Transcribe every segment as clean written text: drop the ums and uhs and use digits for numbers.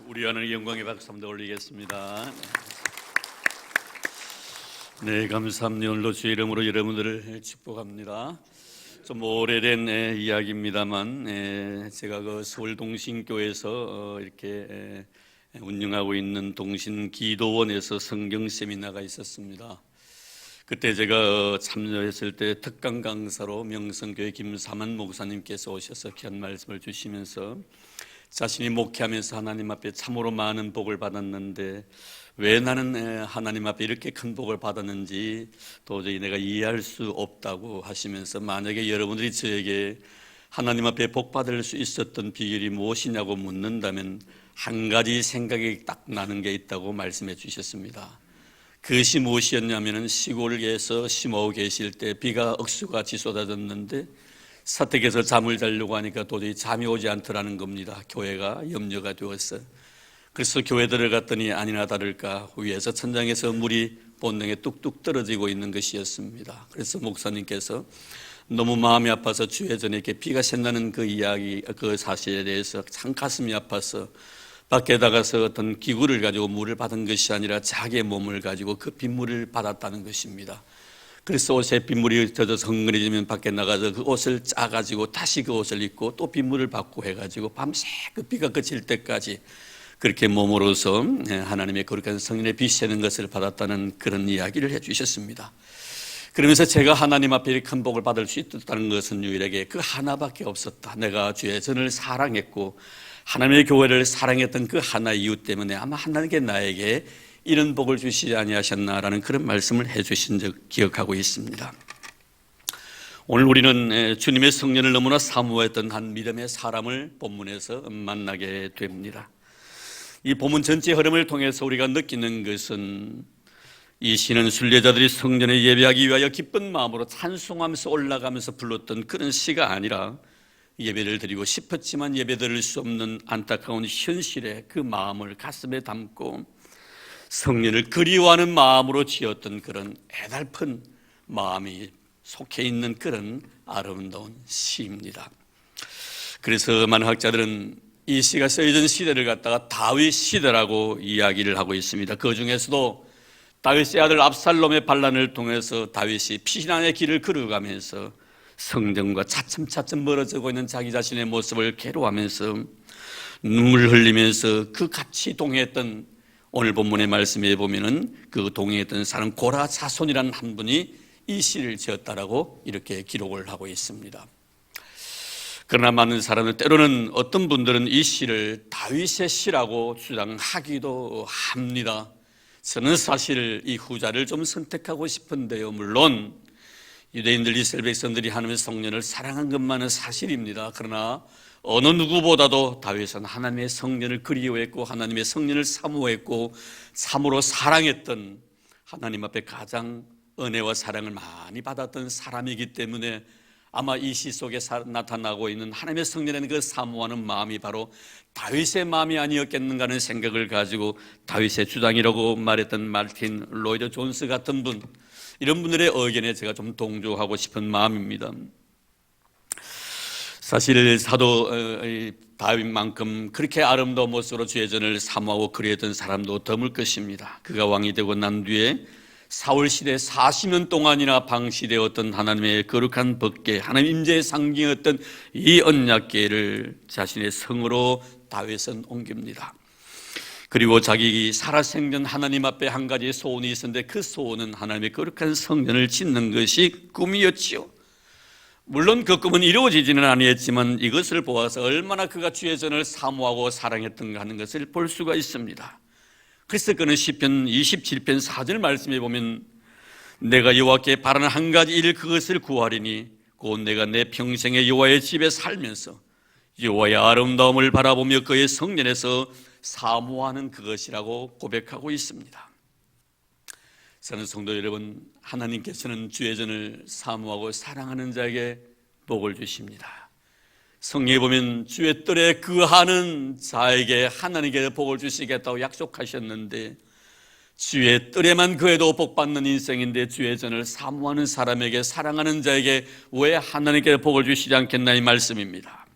우리 하나님 영광의 박수 한번 더 올리겠습니다. 네, 감사합니다. 오늘도 주의 이름으로 여러분들을 축복합니다. 좀 오래된 이야기입니다만 제가 그 서울 동신교에서 이렇게 운영하고 있는 동신기도원에서 성경 세미나가 있었습니다. 그때 제가 참여했을 때 특강 강사로 명성교회 김사만 목사님께서 오셔서 귀한 말씀을 주시면서 자신이 목회하면서 하나님 앞에 참으로 많은 복을 받았는데 왜 나는 하나님 앞에 이렇게 큰 복을 받았는지 도저히 내가 이해할 수 없다고 하시면서, 만약에 여러분들이 저에게 하나님 앞에 복 받을 수 있었던 비결이 무엇이냐고 묻는다면 한 가지 생각이 딱 나는 게 있다고 말씀해 주셨습니다. 그것이 무엇이었냐면, 시골에서 심어오고 계실 때 비가 억수같이 쏟아졌는데 사택에서 잠을 자려고 하니까 도저히 잠이 오지 않더라는 겁니다. 교회가 염려가 되었어요. 그래서 교회 들어갔더니 아니나 다를까 위에서 천장에서 물이 본능에 뚝뚝 떨어지고 있는 것이었습니다. 그래서 목사님께서 너무 마음이 아파서 주회 전에 이렇게 비가 샌다는 그 이야기, 그 사실에 대해서 참 가슴이 아파서 밖에 나가서 어떤 기구를 가지고 물을 받은 것이 아니라 자기의 몸을 가지고 그 빗물을 받았다는 것입니다. 그래서 옷에 빗물이 젖어서 흥건해지면 밖에 나가서 그 옷을 짜가지고 다시 그 옷을 입고 또 빗물을 받고 해가지고 밤새 그 비가 그칠 때까지 그렇게 몸으로서 하나님의 거룩한 성령의 비 새는 것을 받았다는 그런 이야기를 해주셨습니다. 그러면서 제가 하나님 앞에 이렇게 큰 복을 받을 수 있었다는 것은 유일하게 그 하나밖에 없었다. 내가 주의 전을 사랑했고 하나님의 교회를 사랑했던 그 하나 이유 때문에 아마 하나님께 나에게 이런 복을 주시지 아니하셨나라는 그런 말씀을 해주신 적 기억하고 있습니다. 오늘 우리는 주님의 성령을 너무나 사모했던 한 믿음의 사람을 본문에서 만나게 됩니다. 이 본문 전체 흐름을 통해서 우리가 느끼는 것은, 이 시는 순례자들이 성전에 예배하기 위하여 기쁜 마음으로 찬송하면서 올라가면서 불렀던 그런 시가 아니라 예배를 드리고 싶었지만 예배드릴 수 없는 안타까운 현실에 그 마음을 가슴에 담고 성령을 그리워하는 마음으로 지었던 그런 애달픈 마음이 속해 있는 그런 아름다운 시입니다. 그래서 많은 학자들은 이 시가 쓰여진 시대를 갖다가 다윗 시대라고 이야기를 하고 있습니다. 그 중에서도 다윗의 아들 압살롬의 반란을 통해서 다윗이 피신의 길을 걸어가면서 성전과 차츰차츰 멀어지고 있는 자기 자신의 모습을 괴로워하면서 눈물 흘리면서 그 같이 동행했던, 오늘 본문의 말씀에 보면은 그 동행했던 사람 고라 자손이라는 한 분이 이 시를 지었다라고 이렇게 기록을 하고 있습니다. 그러나 많은 사람들, 때로는 어떤 분들은 이 시를 다윗의 시라고 주장하기도 합니다. 저는 사실 이 후자를 좀 선택하고 싶은데요. 물론 유대인들, 이스라엘 백성들이 하나님의 성령을 사랑한 것만은 사실입니다. 그러나 어느 누구보다도 다윗은 하나님의 성령을 그리워했고 하나님의 성령을 사모했고 참으로 사랑했던, 하나님 앞에 가장 은혜와 사랑을 많이 받았던 사람이기 때문에 아마 이 시 속에 나타나고 있는 하나님의 성령의 그 사모하는 마음이 바로 다윗의 마음이 아니었겠는가 하는 생각을 가지고 다윗의 주장이라고 말했던 마틴 로이드 존스 같은 분, 이런 분들의 의견에 제가 좀 동조하고 싶은 마음입니다. 사실 사도 다윗만큼 그렇게 아름다운 모습으로 주의 전을 사모하고 그리했던 사람도 드물 것입니다. 그가 왕이 되고 난 뒤에 사울 시대 40년 동안이나 방치되었던 하나님의 거룩한 법궤, 하나님 임재의 상징이었던 이 언약궤를 자신의 성으로 다윗은 옮깁니다. 그리고 자기 살아생전 하나님 앞에 한 가지 소원이 있었는데 그 소원은 하나님의 거룩한 성전을 짓는 것이 꿈이었지요. 물론 그 꿈은 이루어지지는 아니었지만 이것을 보아서 얼마나 그가 주의 전을 사모하고 사랑했던가 하는 것을 볼 수가 있습니다. 그래서 그는 시편 27편 4절 말씀에 보면, 내가 여호와께 바라는 한 가지 일, 그것을 구하리니 곧 내가 내 평생에 여호와의 집에 살면서 여호와의 아름다움을 바라보며 그의 성전에서 사모하는 그것이라고 고백하고 있습니다. 저는 성도 여러분, 하나님께서는 주의 전을 사모하고 사랑하는 자에게 복을 주십니다. 성경에 보면 주의 뜰에 거하는 자에게 하나님께서 복을 주시겠다고 약속하셨는데, 주의 뜰에만 거해도 복받는 인생인데 주의 전을 사모하는 사람에게, 사랑하는 자에게 왜 하나님께서 복을 주시지 않겠나 이 말씀입니다.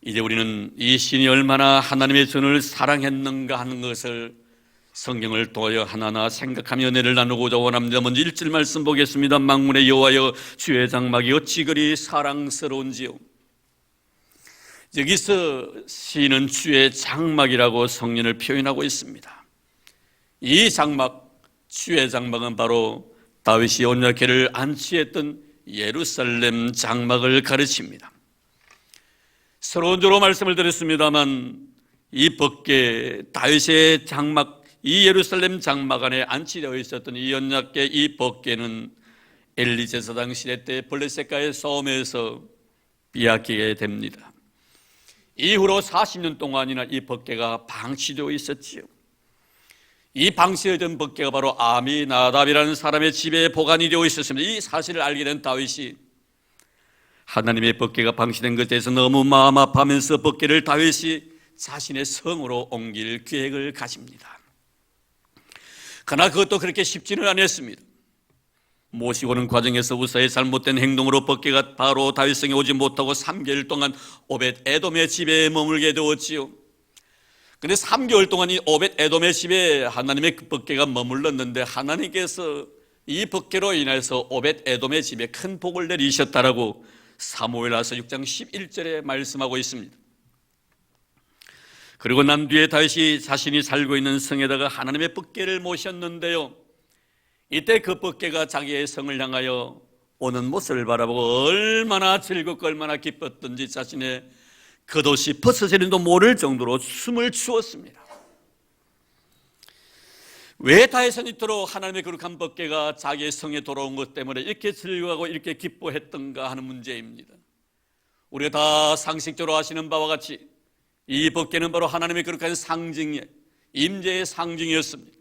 이제 우리는 이 신이 얼마나 하나님의 전을 사랑했는가 하는 것을 성경을 통하여 하나하나 생각하며 은혜를 나누고자 원합니다. 먼저 1절 말씀 보겠습니다. 만군의 여호와여, 주의 장막이 어찌 그리 사랑스러운지요. 여기서 시인은 주의 장막이라고 성령을 표현하고 있습니다. 이 장막, 주의 장막은 바로 다윗이 언약궤를 안치했던 예루살렘 장막을 가르칩니다. 서론적으로 말씀을 드렸습니다만 이 벗개, 다윗의 장막, 이 예루살렘 장막 안에 안치되어 있었던 이 언약궤, 이 벗개는 엘리 제사장 시대 때 블레셋과의 싸움에서 빼앗기게 됩니다. 이후로 40년 동안이나 이 벗개가 방치되어 있었지요. 이 방치되던 벗개가 바로 아미나답이라는 사람의 집에 보관이 되어 있었습니다. 이 사실을 알게 된 다윗이 하나님의 벗개가 방치된 것에 대해서 너무 마음 아파하면서 벗개를 다윗이 자신의 성으로 옮길 계획을 가집니다. 그러나 그것도 그렇게 쉽지는 않았습니다. 모시고 오는 과정에서 우사의 잘못된 행동으로 벗개가 바로 다윗 성에 오지 못하고 3개월 동안 오벳 에돔의 집에 머물게 되었지요. 그런데 3개월 동안 이 오벳 에돔의 집에 하나님의 벗개가 머물렀는데 하나님께서 이 벗개로 인해서 오벳 에돔의 집에 큰 복을 내리셨다라고 사무엘하서 6장 11절에 말씀하고 있습니다. 그리고 난 뒤에 다윗이 자신이 살고 있는 성에다가 하나님의 벗개를 모셨는데요, 이때 그 벗개가 자기의 성을 향하여 오는 모습을 바라보고 얼마나 즐겁고 얼마나 기뻤던지 자신의 겉옷이 벗어지는도 모를 정도로 숨을 추었습니다. 왜 다윗은 이토록 하나님의 거룩한 벗개가 자기의 성에 돌아온 것 때문에 이렇게 즐거워하고 이렇게 기뻐했던가 하는 문제입니다. 우리가 다 상식적으로 아시는 바와 같이 이 벗개는 바로 하나님의 거룩한 상징의, 임재의 상징이었습니다.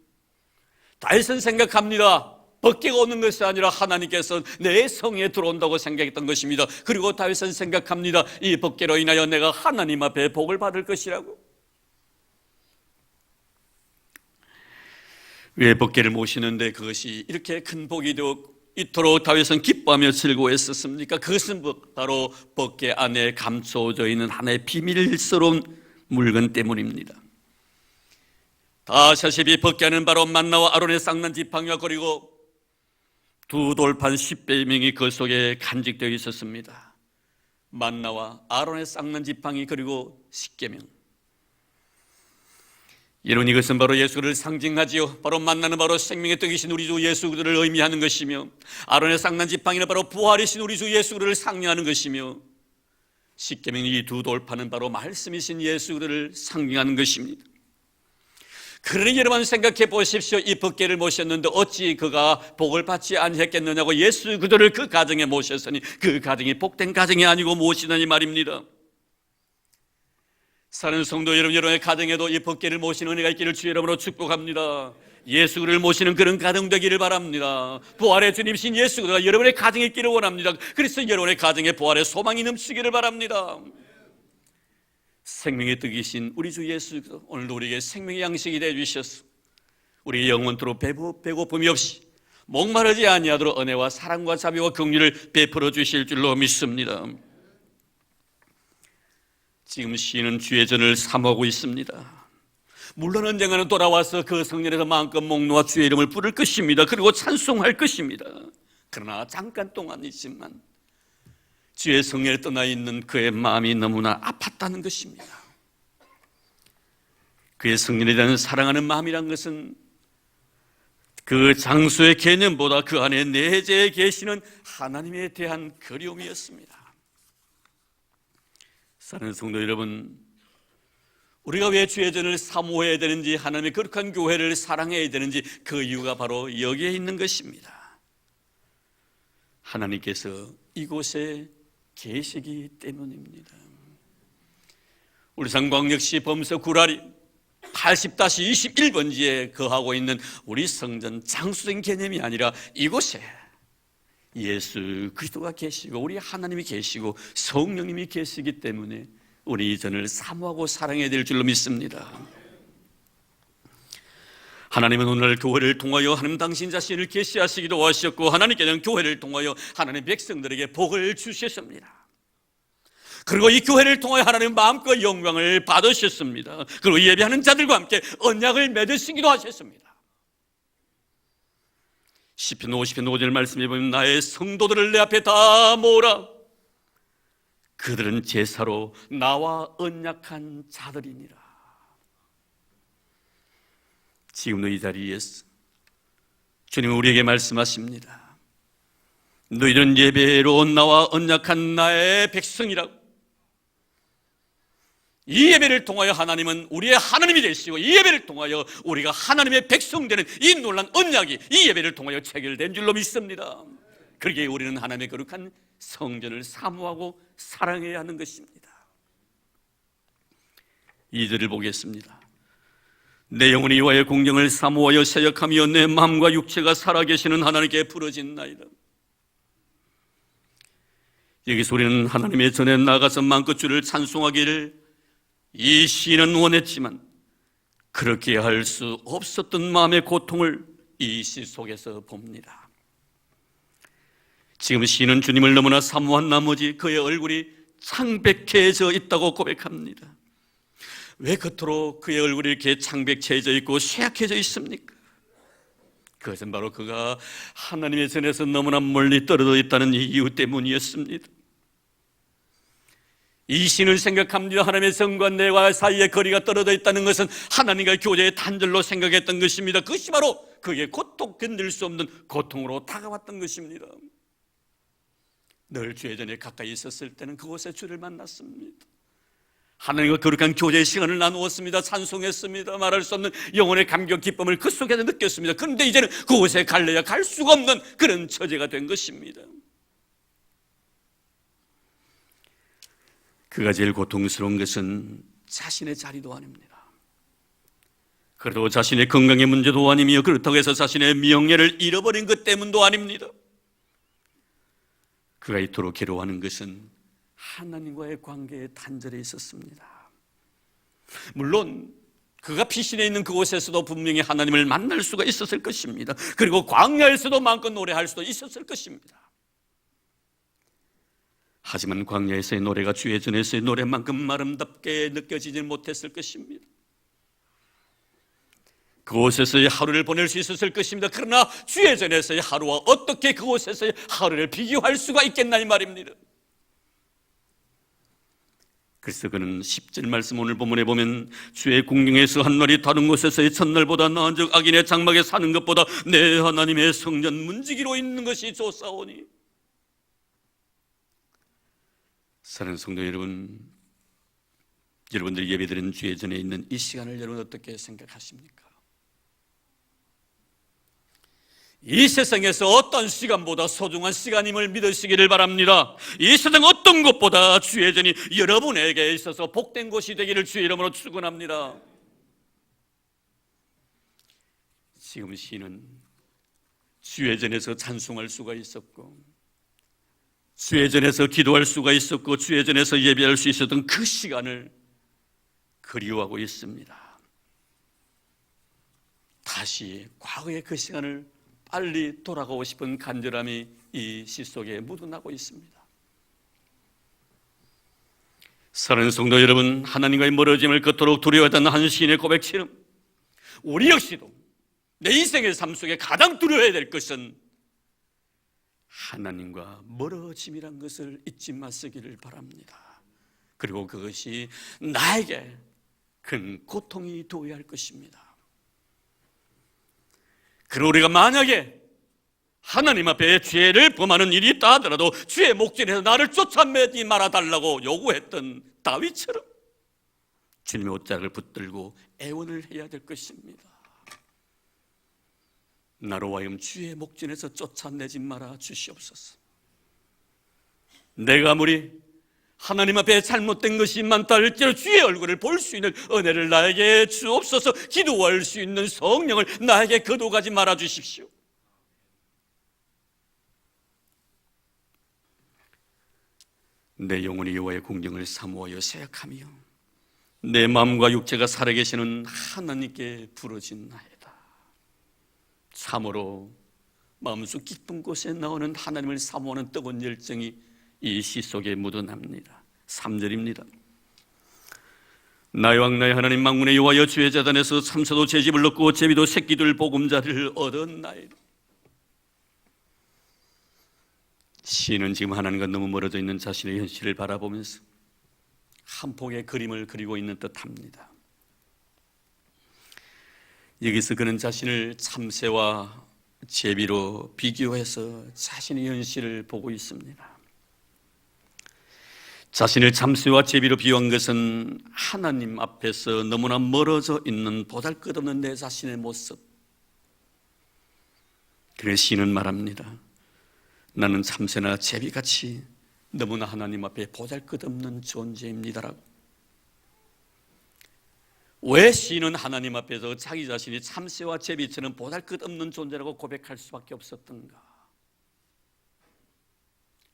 다윗은 생각합니다. 벗개가 오는 것이 아니라 하나님께서 내 성에 들어온다고 생각했던 것입니다. 그리고 다윗은 생각합니다. 이 벗개로 인하여 내가 하나님 앞에 복을 받을 것이라고. 왜 벗개를 모시는데 그것이 이렇게 큰 복이 되어 이토록 다윗은 기뻐하며 즐거워했었습니까? 그것은 바로 벗개 안에 감춰져 있는 하나의 비밀스러운 물건 때문입니다. 다 아시다시피 벗개는 바로 만나와 아론의 쌍난 지팡이와 그리고 두 돌판 10배의 명이 그 속에 간직되어 있었습니다. 만나와 아론의 쌍난 지팡이 그리고 십계명. 여러분, 이것은 바로 예수를 상징하지요. 바로 만나는 바로 생명의 떡이신 우리 주 예수 그리스도를 의미하는 것이며, 아론의 쌍난 지팡이는 바로 부활이신 우리 주 예수 그리스도를 상징하는 것이며, 십계명 이 두 돌판은 바로 말씀이신 예수 그리스도를 상징하는 것입니다. 그러니 여러분 생각해 보십시오. 이 벗개를 모셨는데 어찌 그가 복을 받지 아니했겠느냐고. 예수 그리스도를 그 가정에 모셨으니 그 가정이 복된 가정이 아니고 무엇이냐니 말입니다. 사랑하는 성도 여러분, 여러분의 가정에도 이 벗개를 모시는 은혜가 있기를 주의 이름으로 축복합니다. 예수 그리스도를 모시는 그런 가정 되기를 바랍니다. 부활의 주님이신 예수 그리스도가 여러분의 가정에 있기를 원합니다. 그래서 여러분의 가정에 부활의 소망이 넘치기를 바랍니다. 생명의 떡이신 우리 주 예수 그리스도, 오늘도 우리에게 생명의 양식이 되어 주셔서 우리의 영원토록 배고픔이 없이 목마르지 아니하도록 은혜와 사랑과 자비와 긍휼을 베풀어 주실 줄로 믿습니다. 지금 시인은 주의 전을 사모하고 있습니다. 물론 언젠가는 돌아와서 그 성전에서 마음껏 목놓아 주의 이름을 부를 것입니다. 그리고 찬송할 것입니다. 그러나 잠깐 동안이지만 주의 성전에 떠나 있는 그의 마음이 너무나 아팠다는 것입니다. 그의 성전에 대한 사랑하는 마음이란 것은 그 장소의 개념보다 그 안에 내재해 계시는 하나님에 대한 그리움이었습니다. 사랑하는 성도 여러분, 우리가 왜 주의 전을 사모해야 되는지, 하나님의 거룩한 교회를 사랑해야 되는지 그 이유가 바로 여기에 있는 것입니다. 하나님께서 이곳에 계시기 때문입니다. 울산광역시 범서 구라리 80-21번지에 거하고 있는 우리 성전 장수된 개념이 아니라 이곳에 예수 그리스도가 계시고 우리 하나님이 계시고 성령님이 계시기 때문에 우리 이 전을 사모하고 사랑해야 될 줄로 믿습니다. 하나님은 오늘 교회를 통하여 하나님 당신 자신을 계시하시기도 하셨고, 하나님께서는 교회를 통하여 하나님의 백성들에게 복을 주셨습니다. 그리고 이 교회를 통하여 하나님 마음껏 영광을 받으셨습니다. 그리고 예배하는 자들과 함께 언약을 맺으시기도 하셨습니다. 시편 50편 5절 말씀에 보면 나의 성도들을 내 앞에 다 모으라. 그들은 제사로 나와 언약한 자들이니라. 지금도 이 자리에서 주님은 우리에게 말씀하십니다. 너희들은 예배로 나와 언약한 나의 백성이라고. 이 예배를 통하여 하나님은 우리의 하나님이 되시고, 이 예배를 통하여 우리가 하나님의 백성 되는 이 놀라운 언약이 이 예배를 통하여 체결된 줄로 믿습니다. 그러기에 우리는 하나님의 거룩한 성전을 사모하고 사랑해야 하는 것입니다. 2절을 보겠습니다. 내 영혼이 여호와의 공경을 사모하여 사역하며 내 마음과 육체가 살아계시는 하나님께 부르짖나이다. 여기서 우리는 하나님의 전에 나가서 마음껏 주를 찬송하기를 이 시인은 원했지만 그렇게 할 수 없었던 마음의 고통을 이 시 속에서 봅니다. 지금 시인은 주님을 너무나 사모한 나머지 그의 얼굴이 창백해져 있다고 고백합니다. 왜 겉으로 그의 얼굴이 이렇게 창백해져 있고 쇠약해져 있습니까? 그것은 바로 그가 하나님의 전에서 너무나 멀리 떨어져 있다는 이유 때문이었습니다. 이 시는 생각합니다. 하나님의 성과 내와 사이에 거리가 떨어져 있다는 것은 하나님과 교제의 단절로 생각했던 것입니다. 그것이 바로 그의 고통, 견딜 수 없는 고통으로 다가왔던 것입니다. 늘 주의 전에 가까이 있었을 때는 그곳에 주를 만났습니다. 하나님과 거룩한 교제의 시간을 나누었습니다. 찬송했습니다. 말할 수 없는 영혼의 감격, 기쁨을 그 속에서 느꼈습니다. 그런데 이제는 그곳에 갈래야 갈 수가 없는 그런 처지가 된 것입니다. 그가 제일 고통스러운 것은 자신의 자리도 아닙니다. 그래도 자신의 건강의 문제도 아니며 그렇다고 해서 자신의 명예를 잃어버린 것 때문도 아닙니다. 그가 이토록 괴로워하는 것은 하나님과의 관계에 단절해 있었습니다. 물론 그가 피신해 있는 그곳에서도 분명히 하나님을 만날 수가 있었을 것입니다. 그리고 광야에서도 마음껏 노래할 수도 있었을 것입니다. 하지만 광야에서의 노래가 주의 전에서의 노래만큼 아름답게 느껴지지 못했을 것입니다. 그곳에서의 하루를 보낼 수 있었을 것입니다. 그러나 주의 전에서의 하루와 어떻게 그곳에서의 하루를 비교할 수가 있겠나 이 말입니다. 그래서 그는 10절 말씀 오늘 본문에 보면 주의 공경에서 한 날이 다른 곳에서의 첫날보다 나은 즉 악인의 장막에 사는 것보다 내 하나님의 성전 문지기로 있는 것이 좋사오니. 사랑하는 성도 여러분, 여러분들이 예배드리는 주의 전에 있는 이 시간을 여러분 어떻게 생각하십니까? 이 세상에서 어떤 시간보다 소중한 시간임을 믿으시기를 바랍니다. 이 세상 어떤 것보다 주의 전이 여러분에게 있어서 복된 곳이 되기를 주의 이름으로 축원합니다. 지금 시는 주의 전에서 찬송할 수가 있었고 주의 전에서 기도할 수가 있었고 주의 전에서 예배할 수 있었던 그 시간을 그리워하고 있습니다. 다시 과거의 그 시간을 빨리 돌아가고 싶은 간절함이 이 시 속에 묻어나고 있습니다. 사랑하는 성도 여러분, 하나님과의 멀어짐을 그토록 두려워했던 한 시인의 고백처럼 우리 역시도 내 인생의 삶 속에 가장 두려워해야 될 것은 하나님과 멀어짐이란 것을 잊지 마시기를 바랍니다. 그리고 그것이 나에게 큰 고통이 되어야 할 것입니다. 그리고 우리가 만약에 하나님 앞에 죄를 범하는 일이 있다 하더라도 주의 목전에서 나를 쫓아내지 말아달라고 요구했던 다윗처럼 주님의 옷자락을 붙들고 애원을 해야 될 것입니다. 나로 하여금 주의 목전에서 쫓아내지 말아 주시옵소서. 내가 아무리 하나님 앞에 잘못된 것이 많다 할지라도 주의 얼굴을 볼 수 있는 은혜를 나에게 주옵소서. 기도할 수 있는 성령을 나에게 거둬가지 말아 주십시오. 내 영혼이 여호와의 공경을 사모하여 생각하며 내 마음과 육체가 살아계시는 하나님께 부르짖나이다. 참으로 마음속 깊은 곳에 나오는 하나님을 사모하는 뜨거운 열정이 이 시 속에 묻어납니다. 3절입니다. 나의 왕 나의 하나님 만군의 여호와여 주의 제단에서 참새도 제집을 얻고 제비도 새끼들 보금자리를 얻었나이다. 시인은 지금 하나님과 너무 멀어져 있는 자신의 현실을 바라보면서 한 폭의 그림을 그리고 있는 듯합니다. 여기서 그는 자신을 참새와 제비로 비교해서 자신의 현실을 보고 있습니다. 자신을 참새와 제비로 비유한 것은 하나님 앞에서 너무나 멀어져 있는 보잘것없는 내 자신의 모습. 그래서 시인은 말합니다. 나는 참새나 제비같이 너무나 하나님 앞에 보잘것없는 존재입니다라고. 왜 시인은 하나님 앞에서 자기 자신이 참새와 제비처럼 보잘것없는 존재라고 고백할 수밖에 없었던가?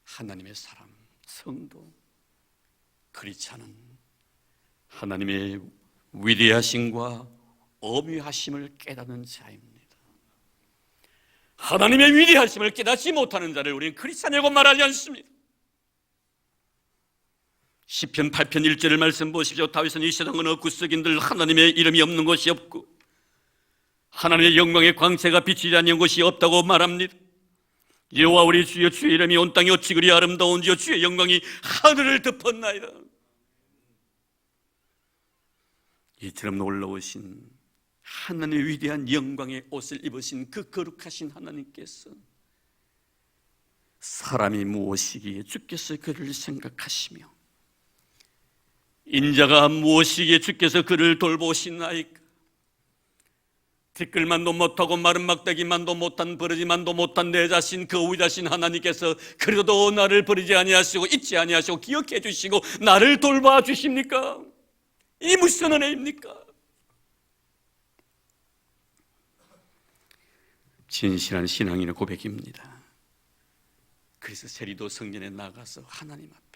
하나님의 사람, 성도, 그렇지 않은 하나님의 위대하심과 어미하심을 깨닫는 자입니다. 하나님의 위대하심을 깨닫지 못하는 자를 우리는 크리스찬이라고 말하지 않습니다. 시편 8편 1절을 말씀 보십시오. 다윗은 이 세상은 구석인들 하나님의 이름이 없는 곳이 없고 하나님의 영광의 광채가 비치지 않는 곳이 없다고 말합니다. 여호와 우리 주여 주의 이름이 온 땅에 어찌 그리 아름다운지요 주의 영광이 하늘을 덮었나이다. 이처럼 놀라우신 하나님의 위대한 영광의 옷을 입으신 그 거룩하신 하나님께서 사람이 무엇이기에 주께서 그를 생각하시며 인자가 무엇이기에 주께서 그를 돌보시나이까. 티끌만도 못하고 마른 막대기만도 못한 버리지만도 못한 내 자신 그 위대하신 하나님께서 그래도 나를 버리지 아니하시고 잊지 아니하시고 기억해 주시고 나를 돌봐 주십니까? 이 무슨 은혜입니까? 진실한 신앙인의 고백입니다. 그래서 세리도 성전에 나가서 하나님 앞에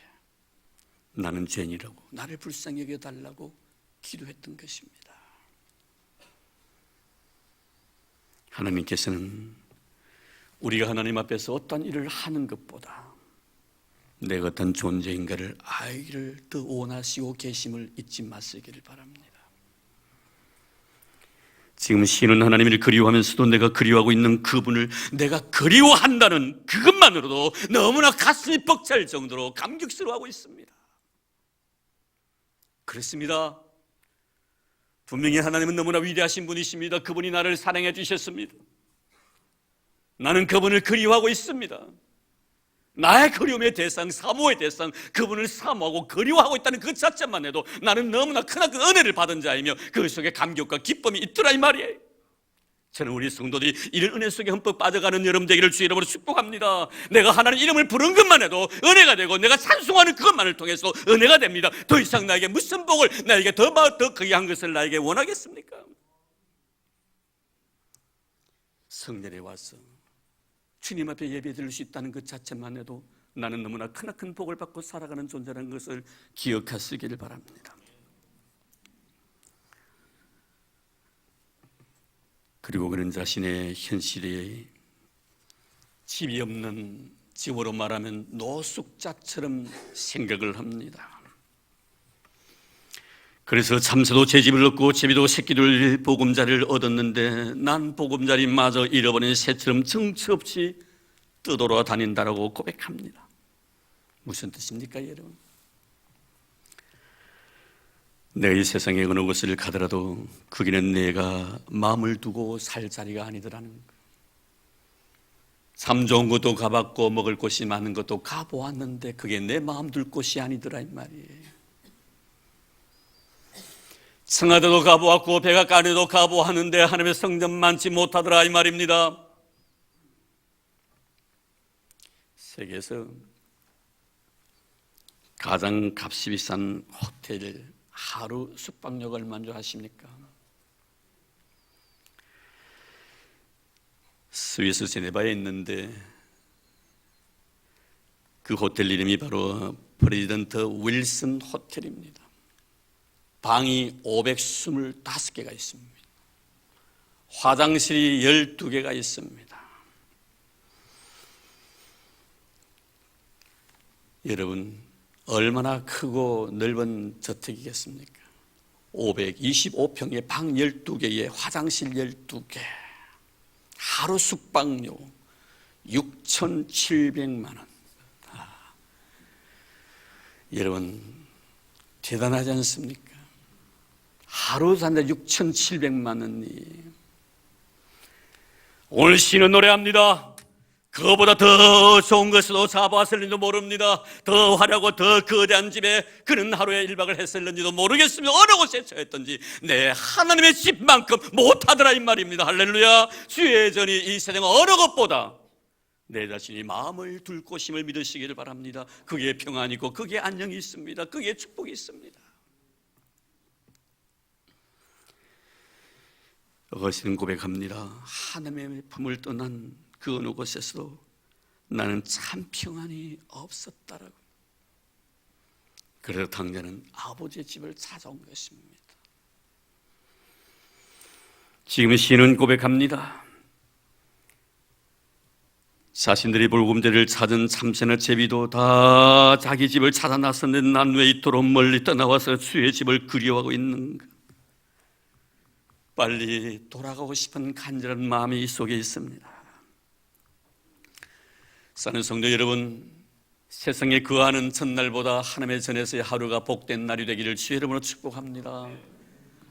나는 죄인이라고 나를 불쌍히 여겨달라고 기도했던 것입니다. 하나님께서는 우리가 하나님 앞에서 어떤 일을 하는 것보다 내가 어떤 존재인가를 알기를 더 원하시고 계심을 잊지 마시기를 바랍니다. 지금 시인은 하나님을 그리워하면서도 내가 그리워하고 있는 그분을 내가 그리워한다는 그것만으로도 너무나 가슴이 벅찰 정도로 감격스러워하고 있습니다. 그렇습니다. 분명히 하나님은 너무나 위대하신 분이십니다. 그분이 나를 사랑해 주셨습니다. 나는 그분을 그리워하고 있습니다. 나의 그리움의 대상, 사모의 대상, 그분을 사모하고 그리워하고 있다는 그 자체만 해도 나는 너무나 크나큰 은혜를 받은 자이며 그 속에 감격과 기쁨이 있더라 이 말이에요. 저는 우리 성도들이 이런 은혜 속에 흠뻑 빠져가는 여러분 되기를 주의 이름으로 축복합니다. 내가 하나님 이름을 부른 것만 해도 은혜가 되고 내가 찬송하는 그것만을 통해서 은혜가 됩니다. 더 이상 나에게 무슨 복을 나에게 더 귀한 것을 나에게 원하겠습니까? 성전에 와서 주님 앞에 예배 드릴 수 있다는 것 자체만 해도 나는 너무나 크나큰 복을 받고 살아가는 존재라는 것을 기억하시기를 바랍니다. 그리고 그는 자신의 현실에 집이 없는, 집으로 말하면 노숙자처럼 생각을 합니다. 그래서 참새도 제 집을 얻고 제비도 새끼들 보금자리를 얻었는데 난 보금자리마저 잃어버린 새처럼 정처 없이 떠돌아 다닌다라고 고백합니다. 무슨 뜻입니까, 여러분? 내가 이 세상에 어느 곳을 가더라도 거기는 내가 마음을 두고 살 자리가 아니더라는 거. 참 좋은 것도 가봤고 먹을 곳이 많은 것도 가보았는데 그게 내 마음 둘 곳이 아니더라 이 말이에요. 청와대도 가보았고 백악관에도 가보았는데 하나님의 성전 많지 못하더라 이 말입니다. 세계에서 가장 값이 비싼 호텔 하루 숙박료가 얼마인 줄 아십니까? 스위스 제네바에 있는데 그 호텔 이름이 바로 프레지던트 윌슨 호텔입니다. 방이 525개가 있습니다. 화장실이 12개가 있습니다. 여러분, 얼마나 크고 넓은 저택이겠습니까? 525평에 방 12개에 화장실 12개, 하루 숙박료 6,700만 원. 여러분 대단하지 않습니까? 하루 사는데 6,700만 원이. 오늘 시는 노래합니다. 그거보다 더 좋은 것으로 잡아왔을는지도 모릅니다. 더 화려하고 더 거대한 집에 그는 하루에 1박을 했을는지도 모르겠습니다. 어느 곳에 처했던지 내 하나님의 집만큼 못하더라 이 말입니다. 할렐루야. 주의 전이 이 세상 어느 것보다 내 자신이 마음을 둘 곳임을 믿으시기를 바랍니다. 그게 평안이 있고 그게 안녕이 있습니다. 그게 축복이 있습니다. 어거시는 고백합니다. 하나님의 품을 떠난 그 어느 곳에서도 나는 참 평안이 없었다라고. 그래서 당자는 아버지의 집을 찾아온 것입니다. 지금 시는 고백합니다. 자신들이 볼금제를 찾은 참새나 제비도 다 자기 집을 찾아 나섰는데 난 왜 이토록 멀리 떠나와서 주의 집을 그리워하고 있는가. 빨리 돌아가고 싶은 간절한 마음이 이 속에 있습니다. 사는 성도 여러분, 세상에 거하는 첫날보다 하나님의 전에서의 하루가 복된 날이 되기를 주의 이름으로 축복합니다.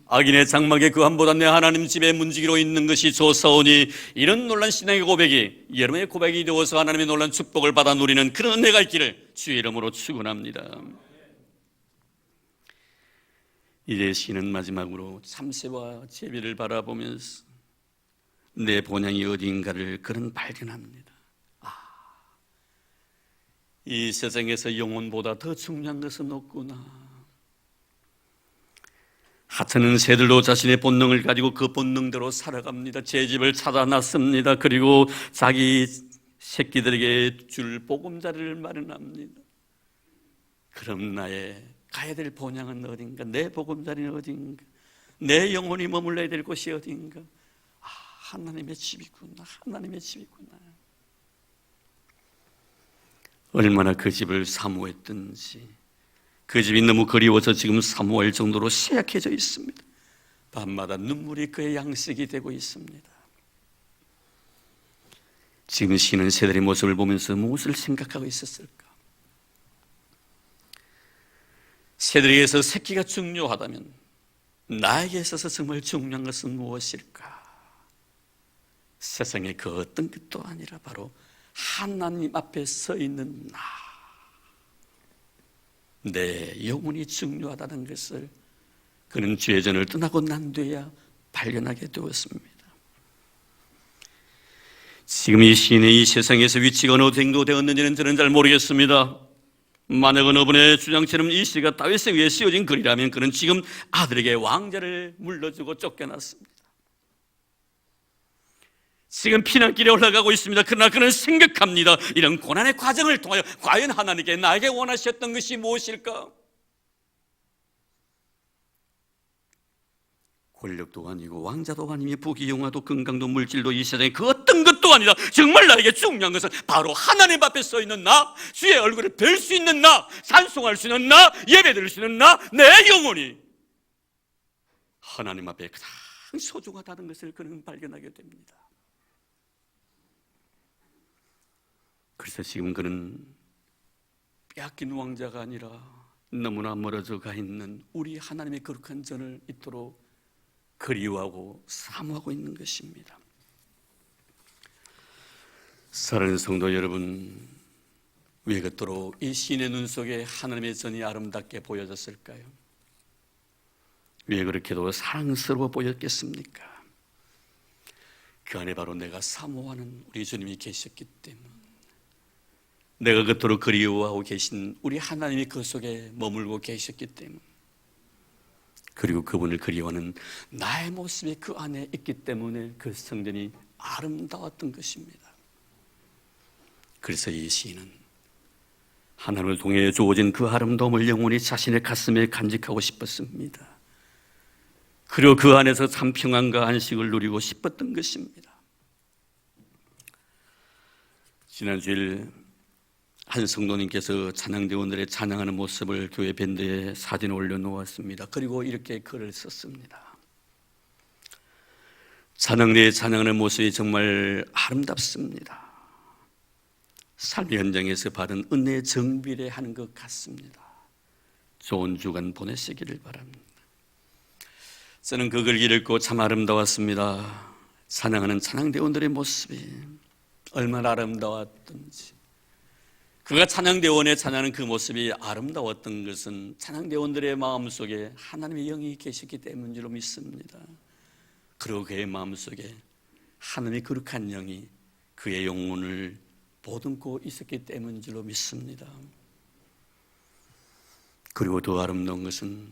악인의 장막에 거함보다 내 하나님 집에 문지기로 있는 것이 좋사오니, 이런 놀란 신앙의 고백이 여러분의 고백이 되어서 하나님의 놀란 축복을 받아 누리는 그런 은혜가 있기를 주의 이름으로 축원합니다. 이제 시는 마지막으로 참새와 제비를 바라보면서 내 본향이 어디인가를 그는 발견합니다. 이 세상에서 영혼보다 더 중요한 것은 없구나. 하찮은 새들도 자신의 본능을 가지고 그 본능대로 살아갑니다. 제 집을 찾아 놨습니다. 그리고 자기 새끼들에게 줄 보금자리를 마련합니다. 그럼 나의 가야 될 본향은 어딘가? 내 보금자리는 어딘가? 내 영혼이 머물러야 될 곳이 어딘가? 하나님의 집이구나. 하나님의 집이구나. 얼마나 그 집을 사모했든지 그 집이 너무 그리워서 지금 사모할 정도로 쇠약해져 있습니다. 밤마다 눈물이 그의 양식이 되고 있습니다. 지금 시는 새들의 모습을 보면서 무엇을 생각하고 있었을까? 새들에게서 새끼가 중요하다면 나에게 있어서 정말 중요한 것은 무엇일까? 세상의 그 어떤 것도 아니라 바로 하나님 앞에 서 있는 나, 내 영혼이 중요하다는 것을 그는 주의 전을 떠나고 난 뒤에야 발견하게 되었습니다. 지금 이 시인의 이 세상에서 위치가 어느 정도 되었는지는 저는 잘 모르겠습니다. 만약 어느 분의 주장처럼 이 시가 다윗에 의해 씌워진 글이라면 그는 지금 아들에게 왕자를 물려주고 쫓겨났습니다. 지금 피난길에 올라가고 있습니다. 그러나 그는 생각합니다. 이런 고난의 과정을 통하여 과연 하나님께 나에게 원하셨던 것이 무엇일까? 권력도 아니고 왕자도 아니며 부귀 영화도 건강도 물질도 이 세상에 그 어떤 것도 아니다. 정말 나에게 중요한 것은 바로 하나님 앞에 서 있는 나, 주의 얼굴을 뵐 수 있는 나, 찬송할 수 있는 나, 예배드릴 수 있는 나, 내 영혼이 하나님 앞에 가장 소중하다는 것을 그는 발견하게 됩니다. 그래서 지금 그는 빼앗긴 왕자가 아니라 너무나 멀어져 가 있는 우리 하나님의 거룩한 전을 이토록 그리워하고 사모하고 있는 것입니다. 사랑하는 성도 여러분, 왜 그토록 이 시인의 눈 속에 하나님의 전이 아름답게 보여졌을까요? 왜 그렇게도 사랑스러워 보였겠습니까? 그 안에 바로 내가 사모하는 우리 주님이 계셨기 때문, 내가 그토록 그리워하고 계신 우리 하나님이 그 속에 머물고 계셨기 때문, 그리고 그분을 그리워하는 나의 모습이 그 안에 있기 때문에 그 성전이 아름다웠던 것입니다. 그래서 이 시인은 하나님을 통해 주어진 그 아름다움을 영원히 자신의 가슴에 간직하고 싶었습니다. 그리고 그 안에서 참 평안과 안식을 누리고 싶었던 것입니다. 지난주일 한 성도님께서 찬양대원들의 찬양하는 모습을 교회 밴드에 사진을 올려놓았습니다. 그리고 이렇게 글을 썼습니다. 찬양대에 찬양하는 모습이 정말 아름답습니다. 삶의 현장에서 받은 은혜의 정비례하는 것 같습니다. 좋은 주간 보내시기를 바랍니다. 저는 그 글 읽고 참 아름다웠습니다. 찬양하는 찬양대원들의 모습이 얼마나 아름다웠던지, 그가 찬양대원에 찬양하는 그 모습이 아름다웠던 것은 찬양대원들의 마음속에 하나님의 영이 계시기 때문인 줄 믿습니다. 그리고 그의 마음속에 하나님의 거룩한 영이 그의 영혼을 보듬고 있었기 때문인 줄 믿습니다. 그리고 더 아름다운 것은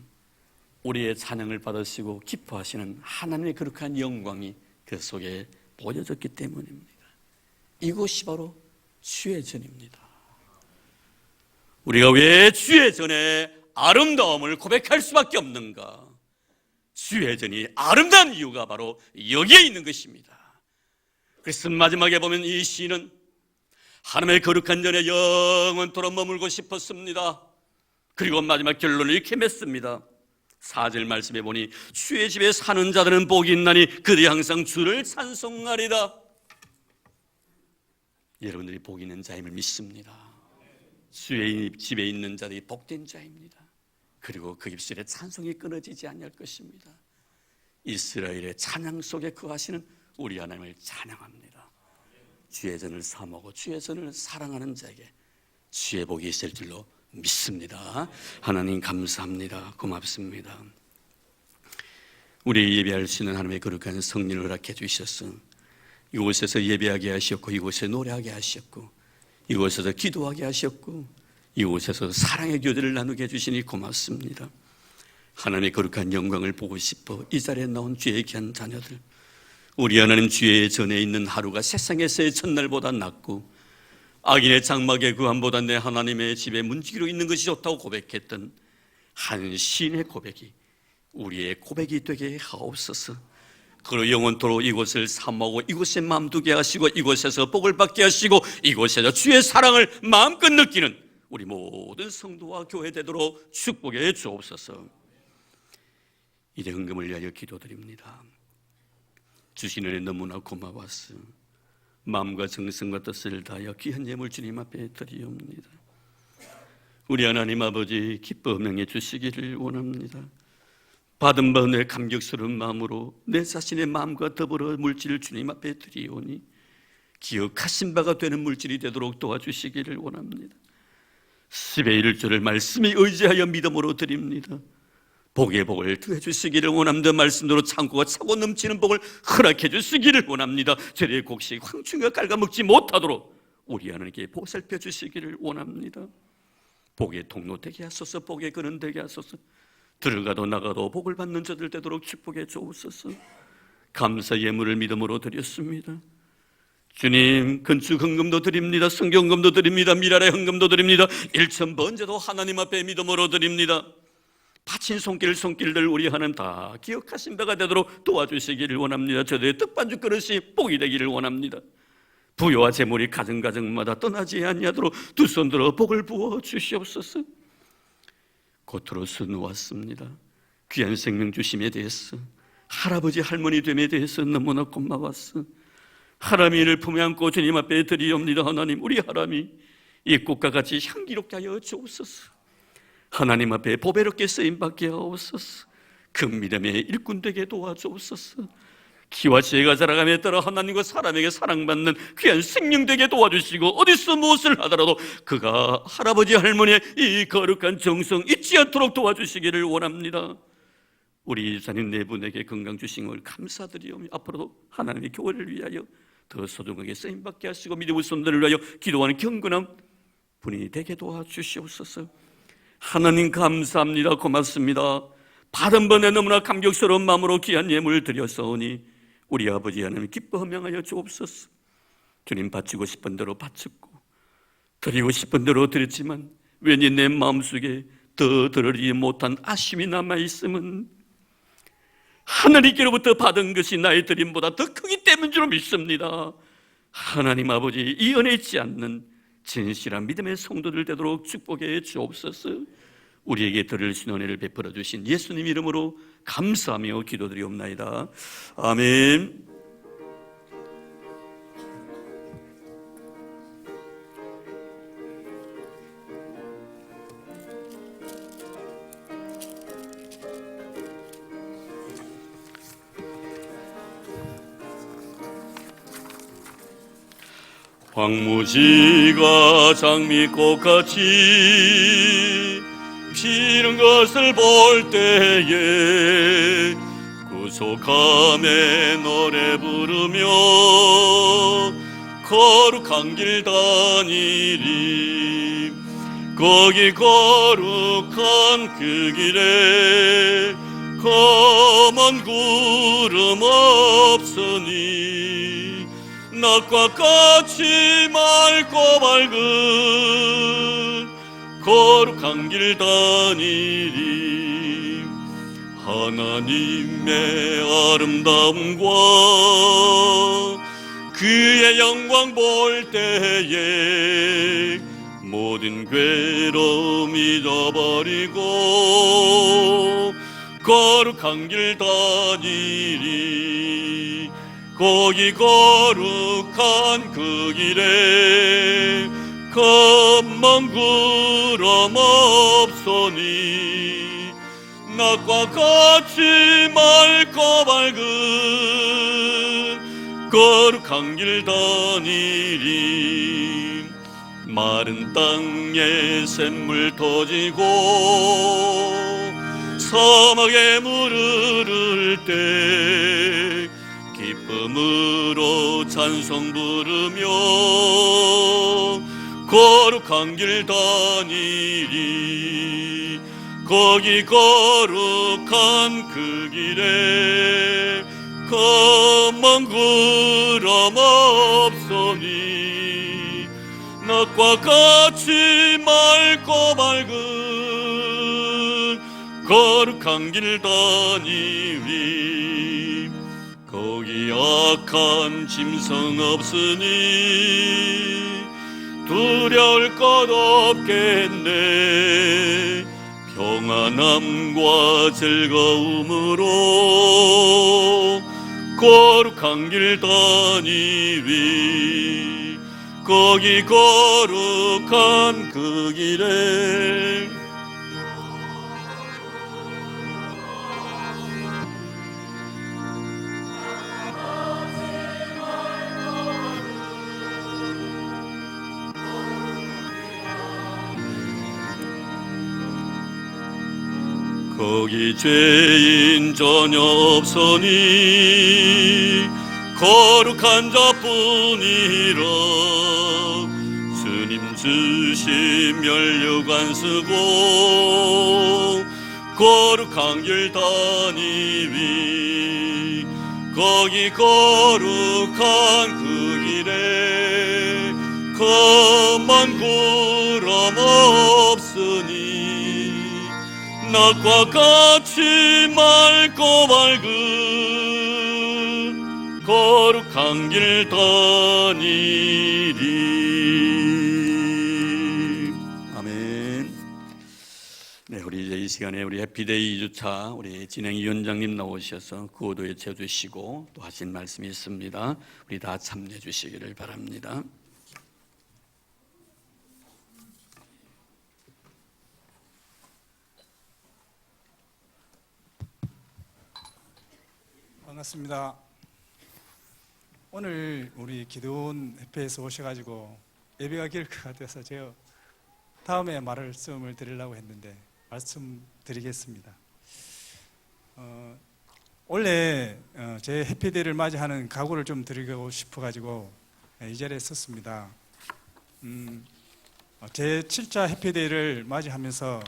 우리의 찬양을 받으시고 기뻐하시는 하나님의 거룩한 영광이 그 속에 보여졌기 때문입니다. 이것이 바로 주의 전입니다. 우리가 왜 주의 전에 아름다움을 고백할 수밖에 없는가? 주의 전이 아름다운 이유가 바로 여기에 있는 것입니다. 그래서 마지막에 보면 이 시인은 하나님의 거룩한 전에 영원토록 머물고 싶었습니다. 그리고 마지막 결론을 이렇게 맺습니다. 4절 말씀에 보니 주의 집에 사는 자들은 복이 있나니 그들이 항상 주를 찬송하리다. 여러분들이 복 있는 자임을 믿습니다. 주의 집에 있는 자들이 복된 자입니다. 그리고 그 입술에 찬송이 끊어지지 않을 것입니다. 이스라엘의 찬양 속에 거하시는 우리 하나님을 찬양합니다. 주의 전을 사모하고 주의 전을 사랑하는 자에게 주의 복이 있을 줄로 믿습니다. 하나님 감사합니다. 고맙습니다. 우리 예배할 수 있는 하나님의 거룩한 성령을 허락해 주셔서 이곳에서 예배하게 하셨고, 이곳에 노래하게 하셨고, 이곳에서 기도하게 하셨고, 이곳에서 사랑의 교제를 나누게 해주시니 고맙습니다. 하나님의 거룩한 영광을 보고 싶어 이 자리에 나온 주의 귀한 자녀들, 우리 하나님 주의 전에 있는 하루가 세상에서의 첫날보다 낫고 악인의 장막의 구함보다 내 하나님의 집에 문지기로 있는 것이 좋다고 고백했던 한 시인의 고백이 우리의 고백이 되게 하옵소서. 그로 영원토록 이곳을 사모하고 이곳에 마음 두게 하시고 이곳에서 복을 받게 하시고 이곳에서 주의 사랑을 마음껏 느끼는 우리 모든 성도와 교회 되도록 축복해 주옵소서. 이제 헌금을 위하여 기도드립니다. 주신 은혜 너무나 고마워서 마음과 정성과 뜻을 다하여 귀한 예물 주님 앞에 드리옵니다. 우리 하나님 아버지 기뻐 명해 주시기를 원합니다. 받은 바 은혜 감격스러운 마음으로 내 자신의 마음과 더불어 물질을 주님 앞에 드리오니 기억하신 바가 되는 물질이 되도록 도와주시기를 원합니다. 10의 1조를 말씀에 의지하여 믿음으로 드립니다. 복의 복을 더해 주시기를 원합니다. 말씀대로 창고가 차고 넘치는 복을 허락해 주시기를 원합니다. 저의 곡식 황충이가 갉아먹지 못하도록 우리 하나님께 보살펴 주시기를 원합니다. 복의 통로 되게 하소서. 복의 근원 되게 하소서. 들어가도 나가도 복을 받는 저들 되도록 축복해 주옵소서. 감사 예물을 믿음으로 드렸습니다. 주님, 건축 헌금도 드립니다. 성경금도 드립니다. 미랄의 헌금도 드립니다. 1,000번제도 하나님 앞에 믿음으로 드립니다. 바친 손길들 우리 하나님 다 기억하신 바가 되도록 도와주시기를 원합니다. 저들의 떡반죽 그릇이 복이 되기를 원합니다. 부여와 재물이 가정마다 떠나지 아니하도록 두 손 들어 복을 부어 주시옵소서. 겉으로서 놓았습니다. 귀한 생명 주심에 대해서, 할아버지 할머니 됨에 대해서 너무나 고마웠어. 하람이를 품에 안고 주님 앞에 드리옵니다. 하나님, 우리 하람이 이 꽃과 같이 향기롭게 하여 주옵소서. 하나님 앞에 보배롭게 쓰임받게 하옵소서. 그 믿음의 일꾼 되게 도와주옵소서. 키와 지혜가 자라감에 따라 하나님과 사람에게 사랑받는 귀한 생명 되게 도와주시고, 어디서 무엇을 하더라도 그가 할아버지 할머니의 이 거룩한 정성 잊지 않도록 도와주시기를 원합니다. 우리 유사님 네 분에게 건강 주신 걸 감사드리오며 앞으로도 하나님의 교회를 위하여 더 소중하게 쓰임받게 하시고 믿음의 손들을 위하여 기도하는 경건한 분이 되게 도와주시옵소서. 하나님 감사합니다. 고맙습니다. 받은 번에 너무나 감격스러운 마음으로 귀한 예물을 드렸사오니 우리 아버지 하나님 기뻐 헌명하여 주옵소서. 주님, 바치고 싶은 대로 바쳤고 드리고 싶은 대로 드렸지만 왠지 내 마음속에 더 드리지 못한 아쉬움이 남아있음은 하나님께로부터 받은 것이 나의 드림보다 더 크기 때문인 줄 믿습니다. 하나님 아버지, 이 은혜 있지 않는 진실한 믿음의 성도들 되도록 축복해 주옵소서. 우리에게 들을 신원혜를 베풀어 주신 예수님 이름으로 감사하며 기도드리옵나이다. 아멘. 황무지가 장미꽃같이 피는 것을 볼 때에 구속함에 노래 부르며 거룩한 길 다니리. 거기 거룩한 그 길에 검은 구름 없으니 낮과 같이 맑고 밝은 거룩한 길 다니리. 하나님의 아름다움과 그의 영광 볼 때에 모든 괴로움 잊어버리고 거룩한 길 다니리. 거기 거룩한 그 길에 검은 구름 없으니 낮과 같이 맑고 밝은 거룩한 길 다니리. 마른 땅에 샘물 터지고 사막에 물 흐를 때 기쁨으로 찬송 부르며 거룩한 길 다니리. 거기 거룩한 그 길에 검은 구름 없으니 낮과 같이 맑고 밝은 거룩한 길 다니리. 거기 악한 짐승 없으니 두려울 것 없겠네. 평안함과 즐거움으로 거룩한 길 다니리. 거기 거룩한 그 길에 거기 죄인 전혀 없으니 거룩한 자뿐이라. 주님 주신 면류관 쓰고 거룩한 길 다니리. 거기 거룩한 그 길에 검은 구름 없으니 낮과 같이 맑고 밝은 거룩한 길 다니리. 아멘. 네, 우리 이제 이 시간에 우리 해피데이 2주차 우리 진행위원장님 나오셔서 구호도에 채워주시고 또 하신 말씀이 있습니다. 우리 다 참여해 주시기를 바랍니다. 반갑습니다. 오늘 우리 기도원 협회에서 오셔가지고 예배가 길 것 같아서 제가 다음에 말씀을 드리려고 했는데 말씀드리겠습니다. 원래 제 해피데이를 맞이하는 각오를 좀 드리고 싶어가지고 이 자리에 섰습니다. 제 7차 해피데이를 맞이하면서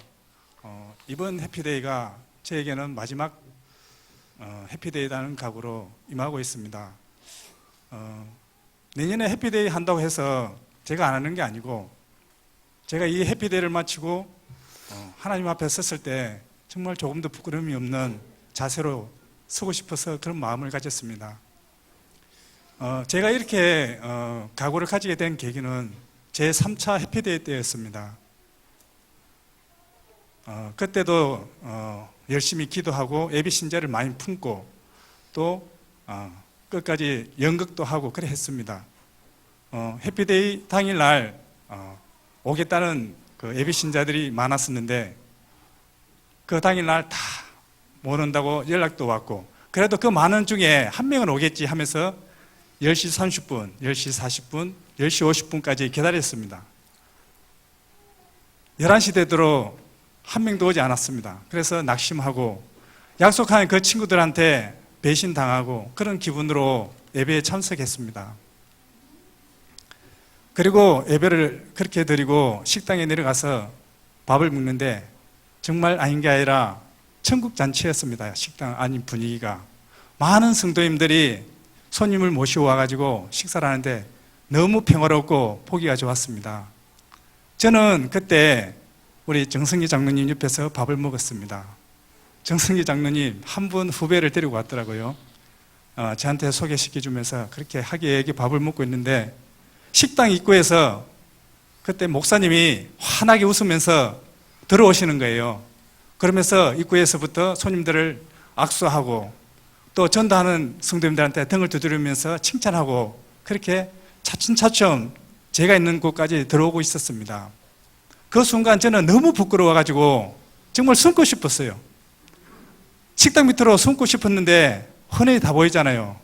이번 해피데이가 저에게는 마지막 해피데이라는 각오로 임하고 있습니다. 내년에 해피데이 한다고 해서 제가 안 하는 게 아니고 제가 이 해피데이를 마치고 하나님 앞에 섰을 때 정말 조금도 부끄러움이 없는 자세로 서고 싶어서 그런 마음을 가졌습니다. 제가 이렇게 각오를 가지게 된 계기는 제 3차 해피데이 때였습니다. 그때도 열심히 기도하고 예비 신자를 많이 품고 또 끝까지 연극도 하고 그래 했습니다. 해피데이 당일날 오겠다는 그 예비 신자들이 많았었는데 그 당일날 다 못 온다고 연락도 왔고 그래도 그 많은 중에 한 명은 오겠지 하면서 10시 30분, 10시 40분, 10시 50분까지 기다렸습니다. 11시 되도록 한 명도 오지 않았습니다. 그래서 낙심하고 약속한 그 친구들한테 배신당하고 그런 기분으로 예배에 참석했습니다. 그리고 예배를 그렇게 드리고 식당에 내려가서 밥을 먹는데 정말 아닌 게 아니라 천국 잔치였습니다. 식당 안인 분위기가. 많은 성도님들이 손님을 모시고 와가지고 식사를 하는데 너무 평화롭고 보기가 좋았습니다. 저는 그때 우리 정성기 장로님 옆에서 밥을 먹었습니다. 정성기 장로님 한 분 후배를 데리고 왔더라고요. 저한테 소개시켜주면서 그렇게 하기애애하게 밥을 먹고 있는데 식당 입구에서 그때 목사님이 환하게 웃으면서 들어오시는 거예요. 그러면서 입구에서부터 손님들을 악수하고 또 전도하는 성도님들한테 등을 두드리면서 칭찬하고 그렇게 차츰차츰 제가 있는 곳까지 들어오고 있었습니다. 그 순간 저는 너무 부끄러워가지고 정말 숨고 싶었어요. 식당 밑으로 숨고 싶었는데 흔히 다 보이잖아요.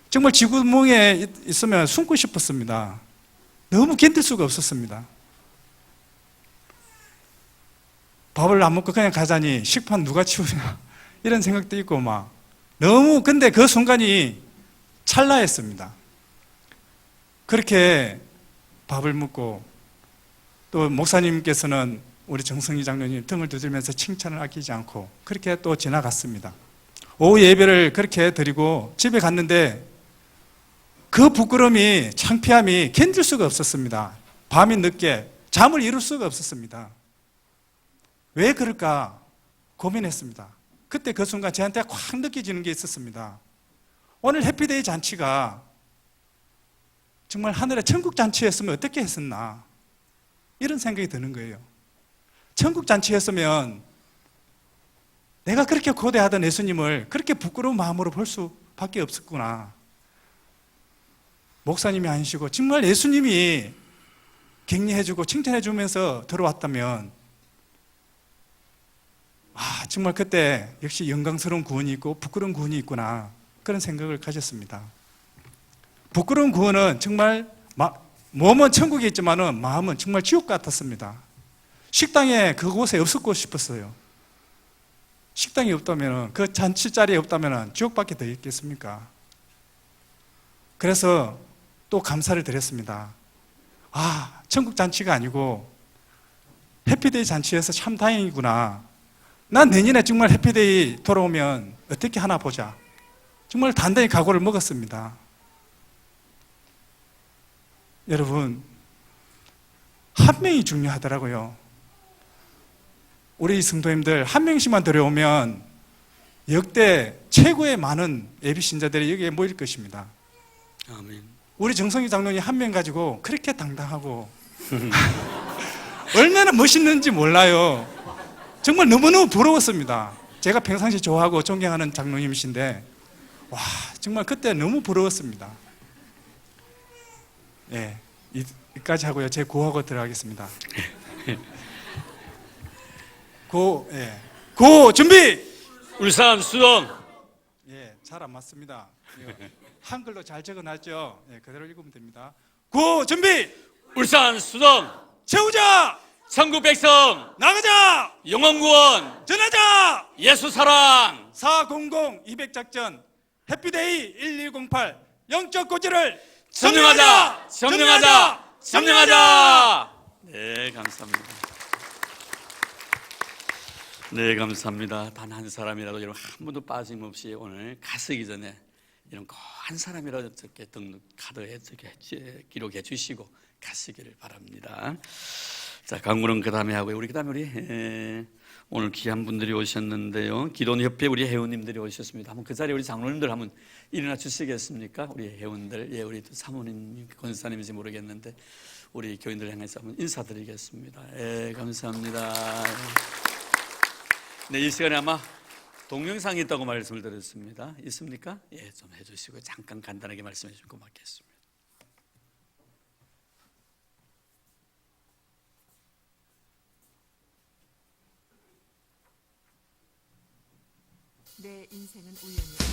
정말 지구멍에 있으면 숨고 싶었습니다. 너무 견딜 수가 없었습니다. 밥을 안 먹고 그냥 가자니 식판 누가 치우냐 이런 생각도 있고 막 너무 근데 그 순간이 찰나였습니다. 그렇게 밥을 먹고 또 목사님께서는 우리 정성희 장로님 등을 두드리면서 칭찬을 아끼지 않고 그렇게 또 지나갔습니다. 오후 예배를 그렇게 드리고 집에 갔는데 그 부끄러움이 창피함이 견딜 수가 없었습니다. 밤이 늦게 잠을 이룰 수가 없었습니다. 왜 그럴까 고민했습니다. 그때 그 순간 저한테 확 느껴지는 게 있었습니다. 오늘 해피데이 잔치가 정말 하늘의 천국 잔치였으면 어떻게 했었나 이런 생각이 드는 거예요. 천국 잔치였으면 내가 그렇게 고대하던 예수님을 그렇게 부끄러운 마음으로 볼 수밖에 없었구나. 목사님이 아니시고 정말 예수님이 격려해주고 칭찬해주면서 들어왔다면 정말 그때 역시 영광스러운 구원이 있고 부끄러운 구원이 있구나 그런 생각을 가졌습니다. 부끄러운 구원은 정말 몸은 천국에 있지만 마음은 정말 지옥 같았습니다. 식당에 그곳에 없었고 싶었어요. 식당이 없다면 그 잔치 자리에 없다면 지옥밖에 더 있겠습니까? 그래서 또 감사를 드렸습니다. 천국 잔치가 아니고 해피데이 잔치에서 참 다행이구나. 난 내년에 정말 해피데이 돌아오면 어떻게 하나 보자. 정말 단단히 각오를 먹었습니다. 여러분, 한 명이 중요하더라고요. 우리 성도님들 한 명씩만 들어오면 역대 최고의 많은 예비 신자들이 여기에 모일 것입니다. 아멘. 우리 정성희 장로님 한 명 가지고 그렇게 당당하고 얼마나 멋있는지 몰라요. 정말 너무너무 부러웠습니다. 제가 평상시 좋아하고 존경하는 장로님이신데 정말 그때 너무 부러웠습니다. 예, 여기까지 하고요. 제 고하고 들어가겠습니다. 고 준비! 울산 수동. 잘 안 맞습니다. 한글로 잘 적어놨죠? 그대로 읽으면 됩니다. 고 준비! 울산 수동. 채우자! 천국 백성 나가자! 영원구원 전하자! 예수 사랑 400-200작전 해피데이 1108 영적 고지를 점령하자! 점령하자! 점령하자! 네, 감사합니다. 네, 감사합니다. 단 한 사람이라도 여러분 한 분도 빠짐없이 오늘 가시기 전에 이런 거 한 사람이라도 이렇게 등록 카드에 기록해 주시고 가시기를 바랍니다. 자, 강물은 그 다음에 하고요. 우리 오늘 귀한 분들이 오셨는데요. 기도협회 우리 회원님들이 오셨습니다. 한번 그 자리에 우리 장로님들 한번 일어나 주시겠습니까? 우리 회원들, 우리 사모님, 권사님인지 모르겠는데 우리 교인들 향해서 한번 인사드리겠습니다. 예, 감사합니다. 네, 이 시간에 아마 동영상이 있다고 말씀을 드렸습니다. 있습니까? 예, 좀 해주시고 잠깐 간단하게 말씀해 주시면 고맙겠습니다. 내 인생은 우연이다.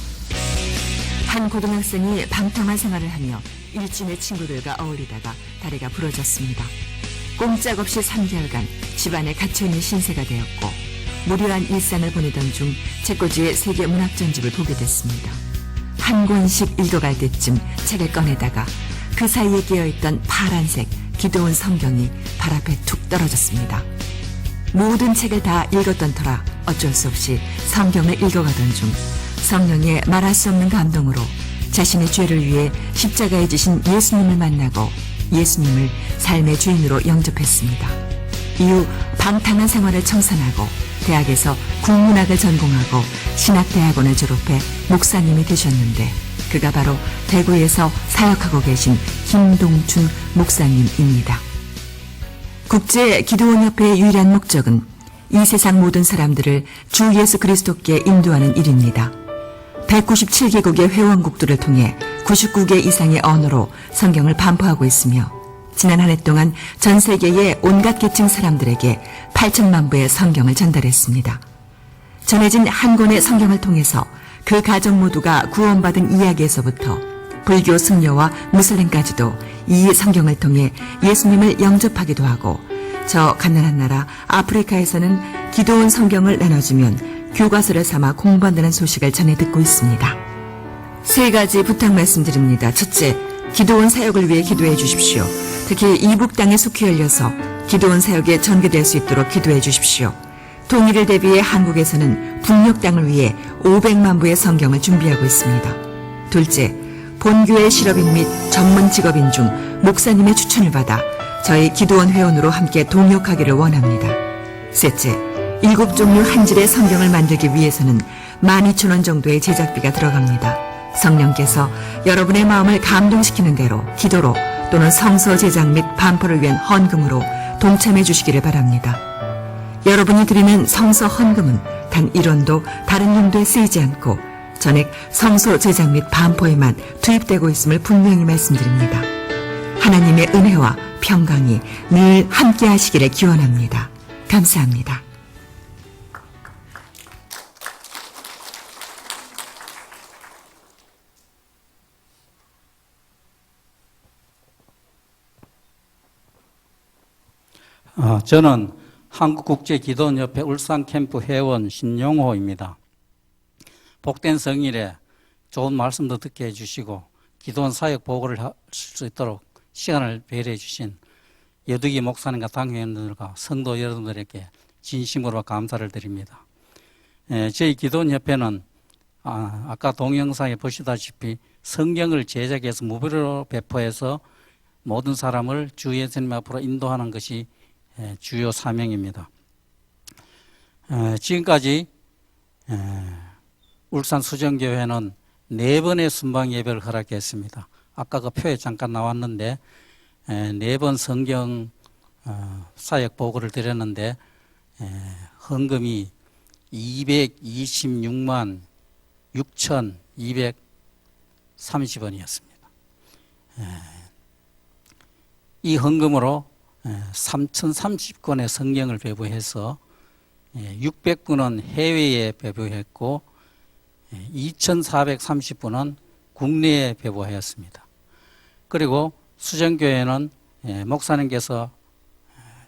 한 고등학생이 방탕한 생활을 하며 일진의 친구들과 어울리다가 다리가 부러졌습니다. 꼼짝없이 3개월간 집안에 갇혀있는 신세가 되었고 무료한 일상을 보내던 중 책꽂이의 세계 문학 전집을 보게 됐습니다. 한 권씩 읽어갈 때쯤 책을 꺼내다가 그 사이에 끼어있던 파란색 기도원 성경이 발 앞에 툭 떨어졌습니다. 모든 책을 다 읽었던 터라 어쩔 수 없이 성경을 읽어가던 중 성령의 말할 수 없는 감동으로 자신의 죄를 위해 십자가에 지신 예수님을 만나고 예수님을 삶의 주인으로 영접했습니다. 이후 방탕한 생활을 청산하고 대학에서 국문학을 전공하고 신학대학원을 졸업해 목사님이 되셨는데 그가 바로 대구에서 사역하고 계신 김동춘 목사님입니다. 국제기도원협회의 유일한 목적은 이 세상 모든 사람들을 주 예수 그리스도께 인도하는 일입니다. 197개국의 회원국들을 통해 99개 이상의 언어로 성경을 반포하고 있으며 지난 한 해 동안 전 세계의 온갖 계층 사람들에게 8천만 부의 성경을 전달했습니다. 전해진 한 권의 성경을 통해서 그 가족 모두가 구원받은 이야기에서부터 불교 승려와 무슬림까지도 이 성경을 통해 예수님을 영접하기도 하고 저 가난한 나라 아프리카에서는 기도원 성경을 나눠주면 교과서를 삼아 공부한다는 소식을 전해 듣고 있습니다. 3가지 부탁 말씀드립니다. 첫째, 기도원 사역을 위해 기도해 주십시오. 특히 이북 땅에 속히 열려서 기도원 사역에 전개될 수 있도록 기도해 주십시오. 통일을 대비해 한국에서는 북녘 땅을 위해 500만 부의 성경을 준비하고 있습니다. 둘째, 본교회 실업인 및 전문 직업인 중 목사님의 추천을 받아 저희 기도원 회원으로 함께 동역하기를 원합니다. 셋째, 7종류 한 질의 성경을 만들기 위해서는 12,000원 정도의 제작비가 들어갑니다. 성령께서 여러분의 마음을 감동시키는 대로 기도로 또는 성서 제작 및 반포를 위한 헌금으로 동참해 주시기를 바랍니다. 여러분이 드리는 성서 헌금은 단 1원도 다른 용도에 쓰이지 않고 전액 성서 제작 및 반포에만 투입되고 있음을 분명히 말씀드립니다. 하나님의 은혜와 평강이 늘 함께 하시기를 기원합니다. 감사합니다. 저는 한국국제기도원협회 울산캠프 회원 신용호입니다. 복된 성일에 좋은 말씀도 듣게 해주시고 기도원 사역 보고를 할 수 있도록 시간을 배려해 주신 여두기 목사님과 당회원들과 성도 여러분들에게 진심으로 감사를 드립니다. 저희 기도원협회는 아까 동영상에 보시다시피 성경을 제작해서 무료로 배포해서 모든 사람을 주 예수님 앞으로 인도하는 것이 주요 사명입니다. 지금까지 울산 수정교회는 4번의 순방 예배를 허락했습니다. 아까 그 표에 잠깐 나왔는데 4번 성경 사역 보고를 드렸는데 헌금이 226만 6,230원이었습니다. 이 헌금으로 3,030권의 성경을 배부해서 600권은 해외에 배부했고 2,430권은 국내에 배부하였습니다. 그리고 수정교회는 목사님께서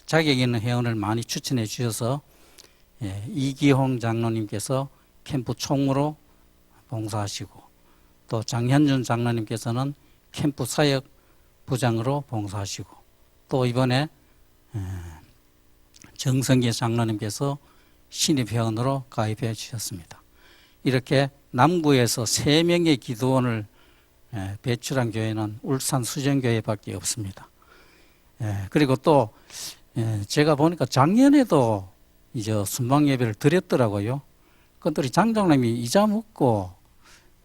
자격 있는 회원을 많이 추천해 주셔서 이기홍 장로님께서 캠프 총무로 봉사하시고 또 장현준 장로님께서는 캠프 사역 부장으로 봉사하시고 또 이번에 정성기 장로님께서 신입회원으로 가입해 주셨습니다. 이렇게 남구에서 3명의 기도원을 배출한 교회는 울산 수정교회밖에 없습니다. 그리고 또 제가 보니까 작년에도 이제 순방 예배를 드렸더라고요. 그런데 장장님이 이자 묻고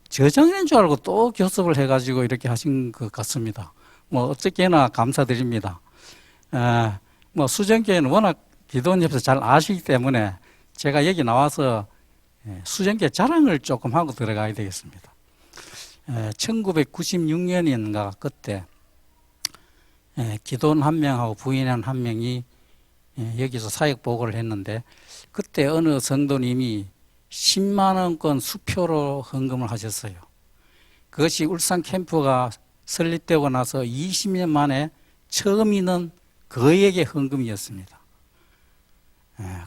저장인 줄 알고 또 교섭을 해가지고 이렇게 하신 것 같습니다. 뭐 어쨌거나 감사드립니다. 뭐 수정교회는 워낙 기도원협에서 잘 아시기 때문에 제가 여기 나와서 수정교회 자랑을 조금 하고 들어가야 되겠습니다. 1996년인가 그때 기도원 한 명하고 부인한 한 명이 여기서 사역 보고를 했는데 그때 어느 성도님이 10만 원권 수표로 헌금을 하셨어요. 그것이 울산 캠프가 설립되고 나서 20년 만에 처음 있는 거액의 헌금이었습니다.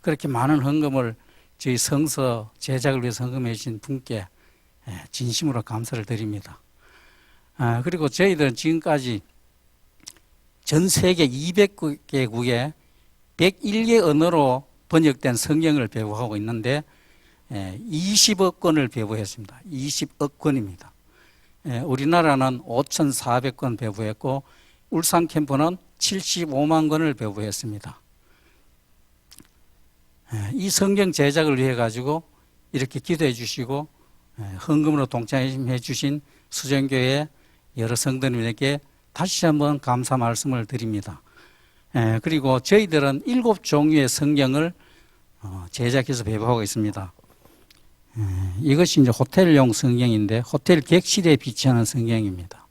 그렇게 많은 헌금을 저희 성서 제작을 위해서 헌금해 주신 분께 진심으로 감사를 드립니다. 그리고 저희들은 지금까지 전 세계 200개국에 101개 언어로 번역된 성경을 배부하고 있는데 20억 권을 배부했습니다. 20억 권입니다. 우리나라는 5,400권 배부했고 울산 캠프는 75만 권을 배부했습니다. 이 성경 제작을 위해 가지고 이렇게 기도해 주시고 헌금으로 동참해 주신 수정교회 여러 성도님에게 다시 한번 감사 말씀을 드립니다. 그리고 저희들은 7종류의 성경을 제작해서 배부하고 있습니다. 이것이 이제 호텔용 성경인데 호텔 객실에 비치하는 성경입니다.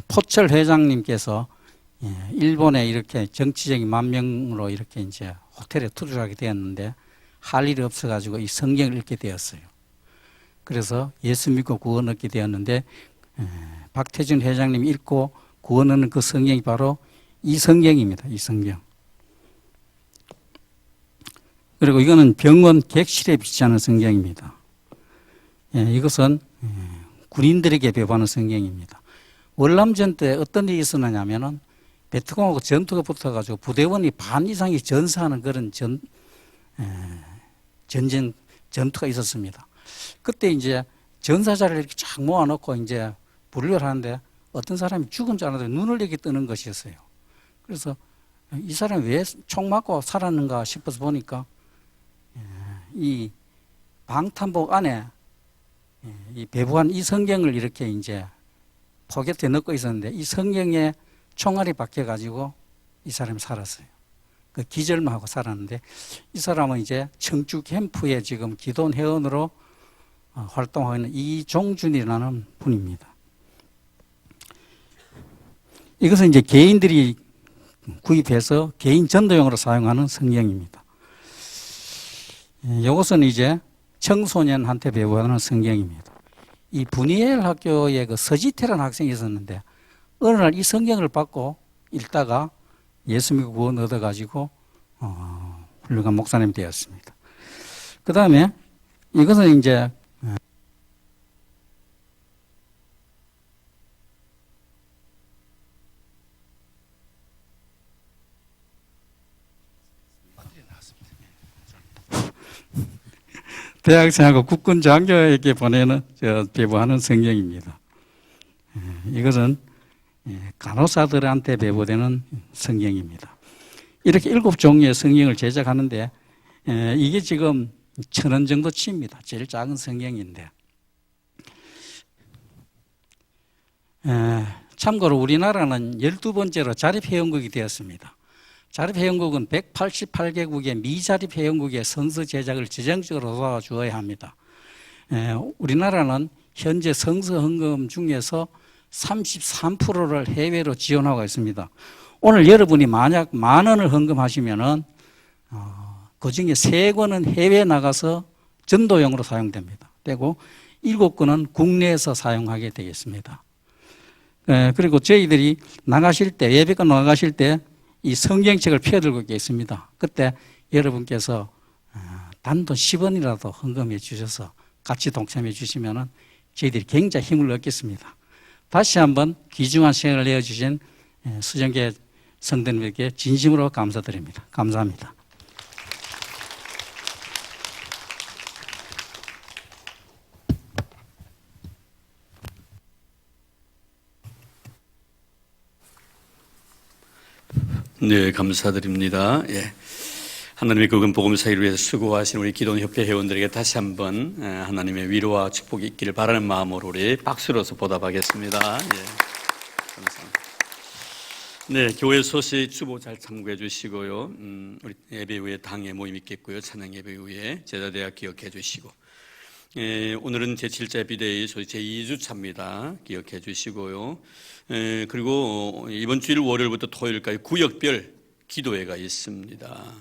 포철 회장님께서 일본에 이렇게 정치적인 만명으로 이렇게 이제 호텔에 투숙하게 되었는데 할 일이 없어가지고 이 성경을 읽게 되었어요. 그래서 예수 믿고 구원 얻게 되었는데 박태준 회장님이 읽고 구원 얻는 그 성경이 바로 이 성경입니다. 이 성경. 그리고 이거는 병원 객실에 비치하는 성경입니다. 이것은 군인들에게 배부하는 성경입니다. 월남전 때 어떤 일이 있었느냐면은 베트콩하고 전투가 붙어가지고 부대원이 반 이상이 전사하는 그런 전투가 있었습니다. 그때 이제 전사자를 이렇게 쫙 모아놓고 이제 분류를 하는데 어떤 사람이 죽은 줄 알았는데 눈을 이렇게 뜨는 것이었어요. 그래서 이 사람이 왜 총 맞고 살았는가 싶어서 보니까 이 방탄복 안에 이 배부한 이 성경을 이렇게 이제 포켓에 넣고 있었는데 이 성경에 총알이 박혀가지고 이 사람이 살았어요. 그 기절만 하고 살았는데 이 사람은 이제 청주 캠프에 지금 기도원 회원으로 활동하고 있는 이종준이라는 분입니다. 이것은 이제 개인들이 구입해서 개인 전도용으로 사용하는 성경입니다. 이것은 이제 청소년한테 배우하는 성경입니다. 이 분이엘 학교에 그 서지태라는 학생이 있었는데 어느 날 이 성경을 받고 읽다가 예수 믿고 구원 얻어가지고 훌륭한 목사님이 되었습니다. 그 다음에 이것은 이제 대학생하고 국군 장교에게 보내는 배부하는 성경입니다. 이것은 간호사들한테 배부되는 성경입니다. 이렇게 7종류의 성경을 제작하는데 이게 지금 1,000원 정도 치입니다. 제일 작은 성경인데 참고로 우리나라는 12번째로 자립회원국이 되었습니다. 자립회원국은 188개국의 미자립회원국의 성서 제작을 지정적으로 도와주어야 합니다. 우리나라는 현재 성서 헌금 중에서 33%를 해외로 지원하고 있습니다. 오늘 여러분이 만약 10,000원을 헌금하시면은 그 중에 3권은 해외에 나가서 전도용으로 사용됩니다. 되고 7권은 국내에서 사용하게 되겠습니다. 그리고 저희들이 나가실 때 예배권 나가실 때 이 성경책을 펴들고 계십니다. 그때 여러분께서 단돈 10원이라도 헌금해 주셔서 같이 동참해 주시면은 저희들이 굉장히 힘을 얻겠습니다. 다시 한번 귀중한 시간을 내어주신 수정계 성도님에게 진심으로 감사드립니다. 감사합니다. 네, 감사드립니다. 예. 하나님의 그분 복음 사역을 위해서 수고하신 우리 기도원협회 회원들에게 다시 한번 하나님의 위로와 축복이 있기를 바라는 마음으로 우리 박수로서 보답하겠습니다. 예. 감사합니다. 네, 교회 소식 주보 잘 참고해 주시고요. 우리 예배 후에 당회 모임 있겠고요. 찬양 예배 후에 제자대학 기억해 주시고, 오늘은 제7자 비대위 소위 제2주차입니다. 기억해 주시고요. 그리고 이번 주일 월요일부터 토요일까지 구역별 기도회가 있습니다.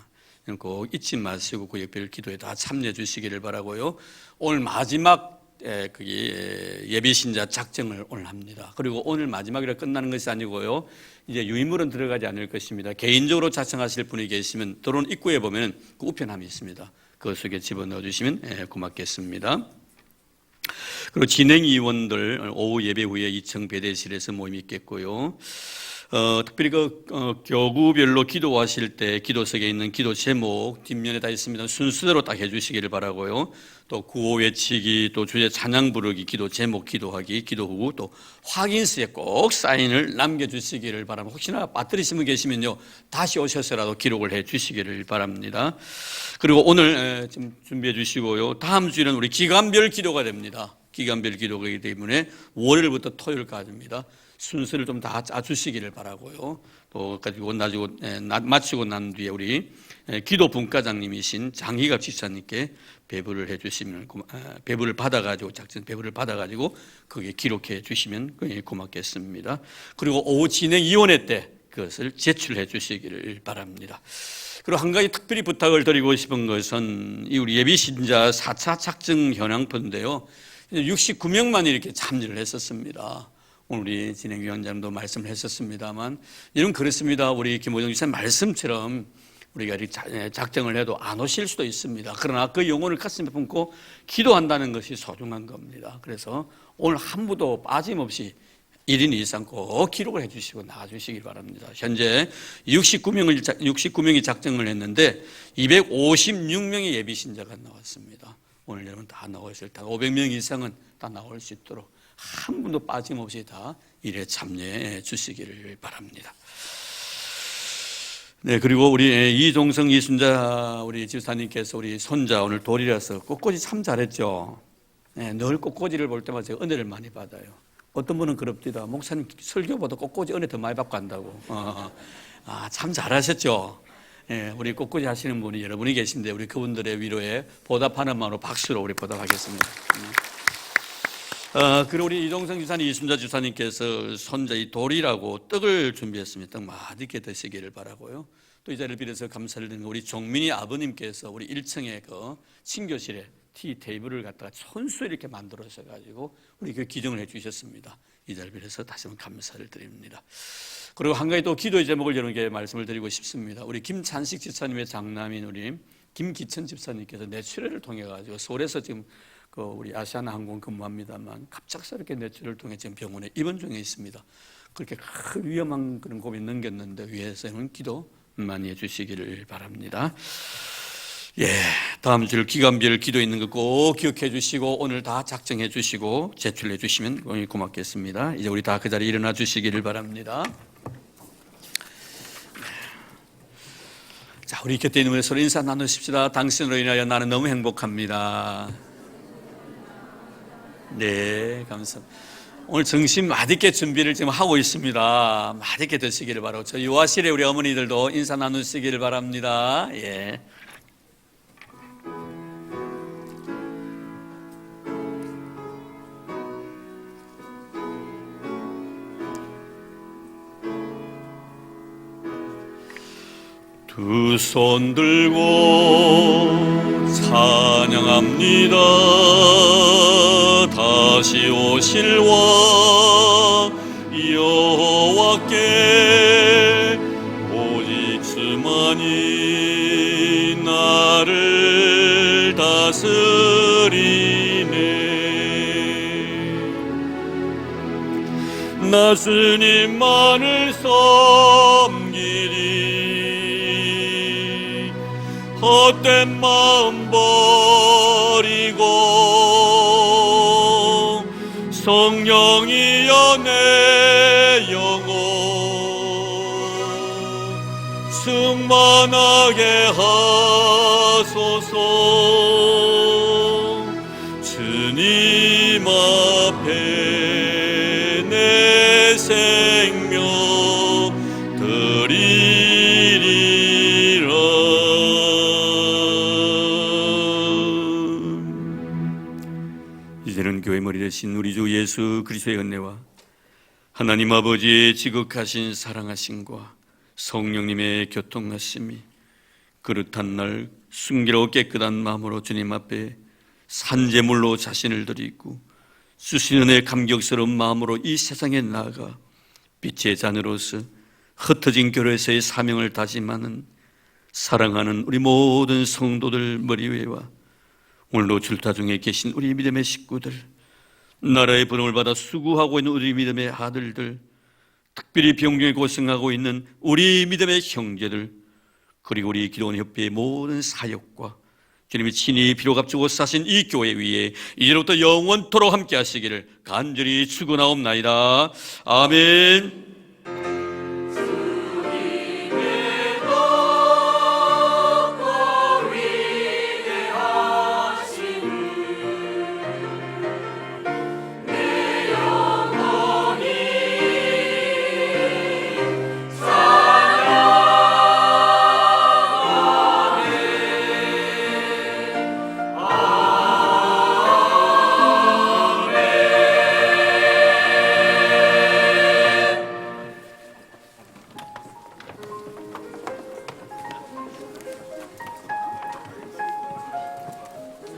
꼭 잊지 마시고 구역별 기도회 다 참여해 주시기를 바라고요. 오늘 마지막 예비 신자 작정을 오늘 합니다. 그리고 오늘 마지막이라 끝나는 것이 아니고요. 이제 유인물은 들어가지 않을 것입니다. 개인적으로 작성하실 분이 계시면 들어온 입구에 보면 그 우편함이 있습니다. 그 속에 집어넣어 주시면 고맙겠습니다. 그리고 진행위원들 오후 예배 후에 2층 배대실에서 모임이 있겠고요. 특별히 교구별로 기도하실 때 기도석에 있는 기도 제목 뒷면에 다 있습니다. 순서대로 딱 해주시기를 바라고요. 또 구호 외치기, 또 주제 찬양 부르기, 기도 제목 기도하기, 기도 후 또 확인서에 꼭 사인을 남겨주시기를 바랍니다. 혹시나 빠뜨리신 분 계시면요, 다시 오셔서라도 기록을 해주시기를 바랍니다. 그리고 오늘 좀 준비해 주시고요. 다음 주에는 우리 기간별 기도가 됩니다. 기간별 기도이기 때문에 월요일부터 토요일까지입니다. 순서를 좀 다 짜주시기를 바라고요. 또 가지고 마치고 난 뒤에 우리 기도 분과장님이신 장희갑 지사님께 배부를 해주시면 배부를 받아가지고 작전 배부를 받아가지고 거기에 기록해 주시면 고맙겠습니다. 그리고 오후 진행위원회 때 그것을 제출해 주시기를 바랍니다. 그리고 한 가지 특별히 부탁을 드리고 싶은 것은 이 우리 예비 신자 4차 작정 현황표인데요. 69명만 이렇게 참여를 했었습니다. 오늘 우리 진행위원장도 말씀을 했었습니다만, 이런 그렇습니다. 우리 김호정 지사님 말씀처럼 우리가 작정을 해도 안 오실 수도 있습니다. 그러나 그 영혼을 가슴에 품고 기도한다는 것이 소중한 겁니다. 그래서 오늘 한 분도 빠짐없이 1인 이상 꼭 기록을 해주시고 나와주시기 바랍니다. 현재 69명이 작정을 했는데 256명의 예비신자가 나왔습니다. 오늘 여러분 다 나오실 때 500명 이상은 다 나올 수 있도록 한 분도 빠짐없이 다 일에 참여해 주시기를 바랍니다. 네, 그리고 우리 이종성 이순자 우리 집사님께서 우리 손자 오늘 돌이라서 꽃꽂이 참 잘했죠. 네, 늘 꽃꽂이를 볼 때마다 제가 은혜를 많이 받아요. 어떤 분은 그럽니다. 목사님 설교보다 꽃꽂이 은혜 더 많이 받고 간다고. 참 잘하셨죠. 네, 우리 꽃꽂이 하시는 분이 여러분이 계신데 우리 그분들의 위로에 보답하는 마음으로 박수로 우리 보답하겠습니다. 그리고 우리 이동성 지사님, 이순자 지사님께서 손자 이 돌이라고 떡을 준비했습니다. 떡 맛있게 드시기를 바라고요. 또 이 자리를 빌어서 감사를 드리는 우리 종민이 아버님께서 우리 1층에 그 친교실에 티 테이블을 갖다가 손수 이렇게 만들어서 가지고 우리 그 기증을 해주셨습니다. 이 자리를 빌어서 다시 한번 감사를 드립니다. 그리고 한 가지 또 기도의 제목을 여러분께 말씀을 드리고 싶습니다. 우리 김찬식 집사님의 장남인 우리 김기천 집사님께서 뇌출혈을 통해 가지고 서울에서 지금 우리 아시아나항공 근무합니다만 갑작스럽게 뇌출혈을 통해 지금 병원에 입원 중에 있습니다. 그렇게 큰 위험한 그런 고민 넘겼는데 위에서는 기도 많이 해주시기를 바랍니다. 다음 주 기간별 기도 있는 거 꼭 기억해 주시고 오늘 다 작정해 주시고 제출해 주시면 고맙겠습니다. 이제 우리 다 그 자리에 일어나 주시기를 바랍니다. 자, 우리 곁에 있는 분의 서로 인사 나누십시다. 당신으로 인하여 나는 너무 행복합니다. 네, 감사합니다. 오늘 점심 맛있게 준비를 지금 하고 있습니다. 맛있게 드시기를 바라고 저희 요아실에 우리 어머니들도 인사 나누시기를 바랍니다. 예. 두 손 들고 찬양합니다. 다시 오실 왕 여호와께 오직 주만이 나를 다스리네. 나 주님만을 섬기리. 헛된 마음 버리고 성령이여 내 영혼 충만하게 하소서. 주님 앞에 내 생 되는 교회 머리 대신 우리 주 예수 그리스도의 은혜와 하나님 아버지의 지극하신 사랑하심과 성령님의 교통하심이 그릇한 날 순결하고 깨끗한 마음으로 주님 앞에 산제물로 자신을 드리고 주신 은혜의 감격스러운 마음으로 이 세상에 나아가 빛의 자녀로서 흩어진 교회에서의 사명을 다짐하는 사랑하는 우리 모든 성도들 머리 위에와 오늘도 줄타 중에 계신 우리 믿음의 식구들, 나라의 번영을 받아 수고하고 있는 우리 믿음의 아들들, 특별히 병중에 고생하고 있는 우리 믿음의 형제들, 그리고 우리 기도원협회의 모든 사역과 주님이 친히 피로 값주고 사신 이 교회 위에 이제부터 영원토록 함께 하시기를 간절히 축원하옵나이다. 아멘.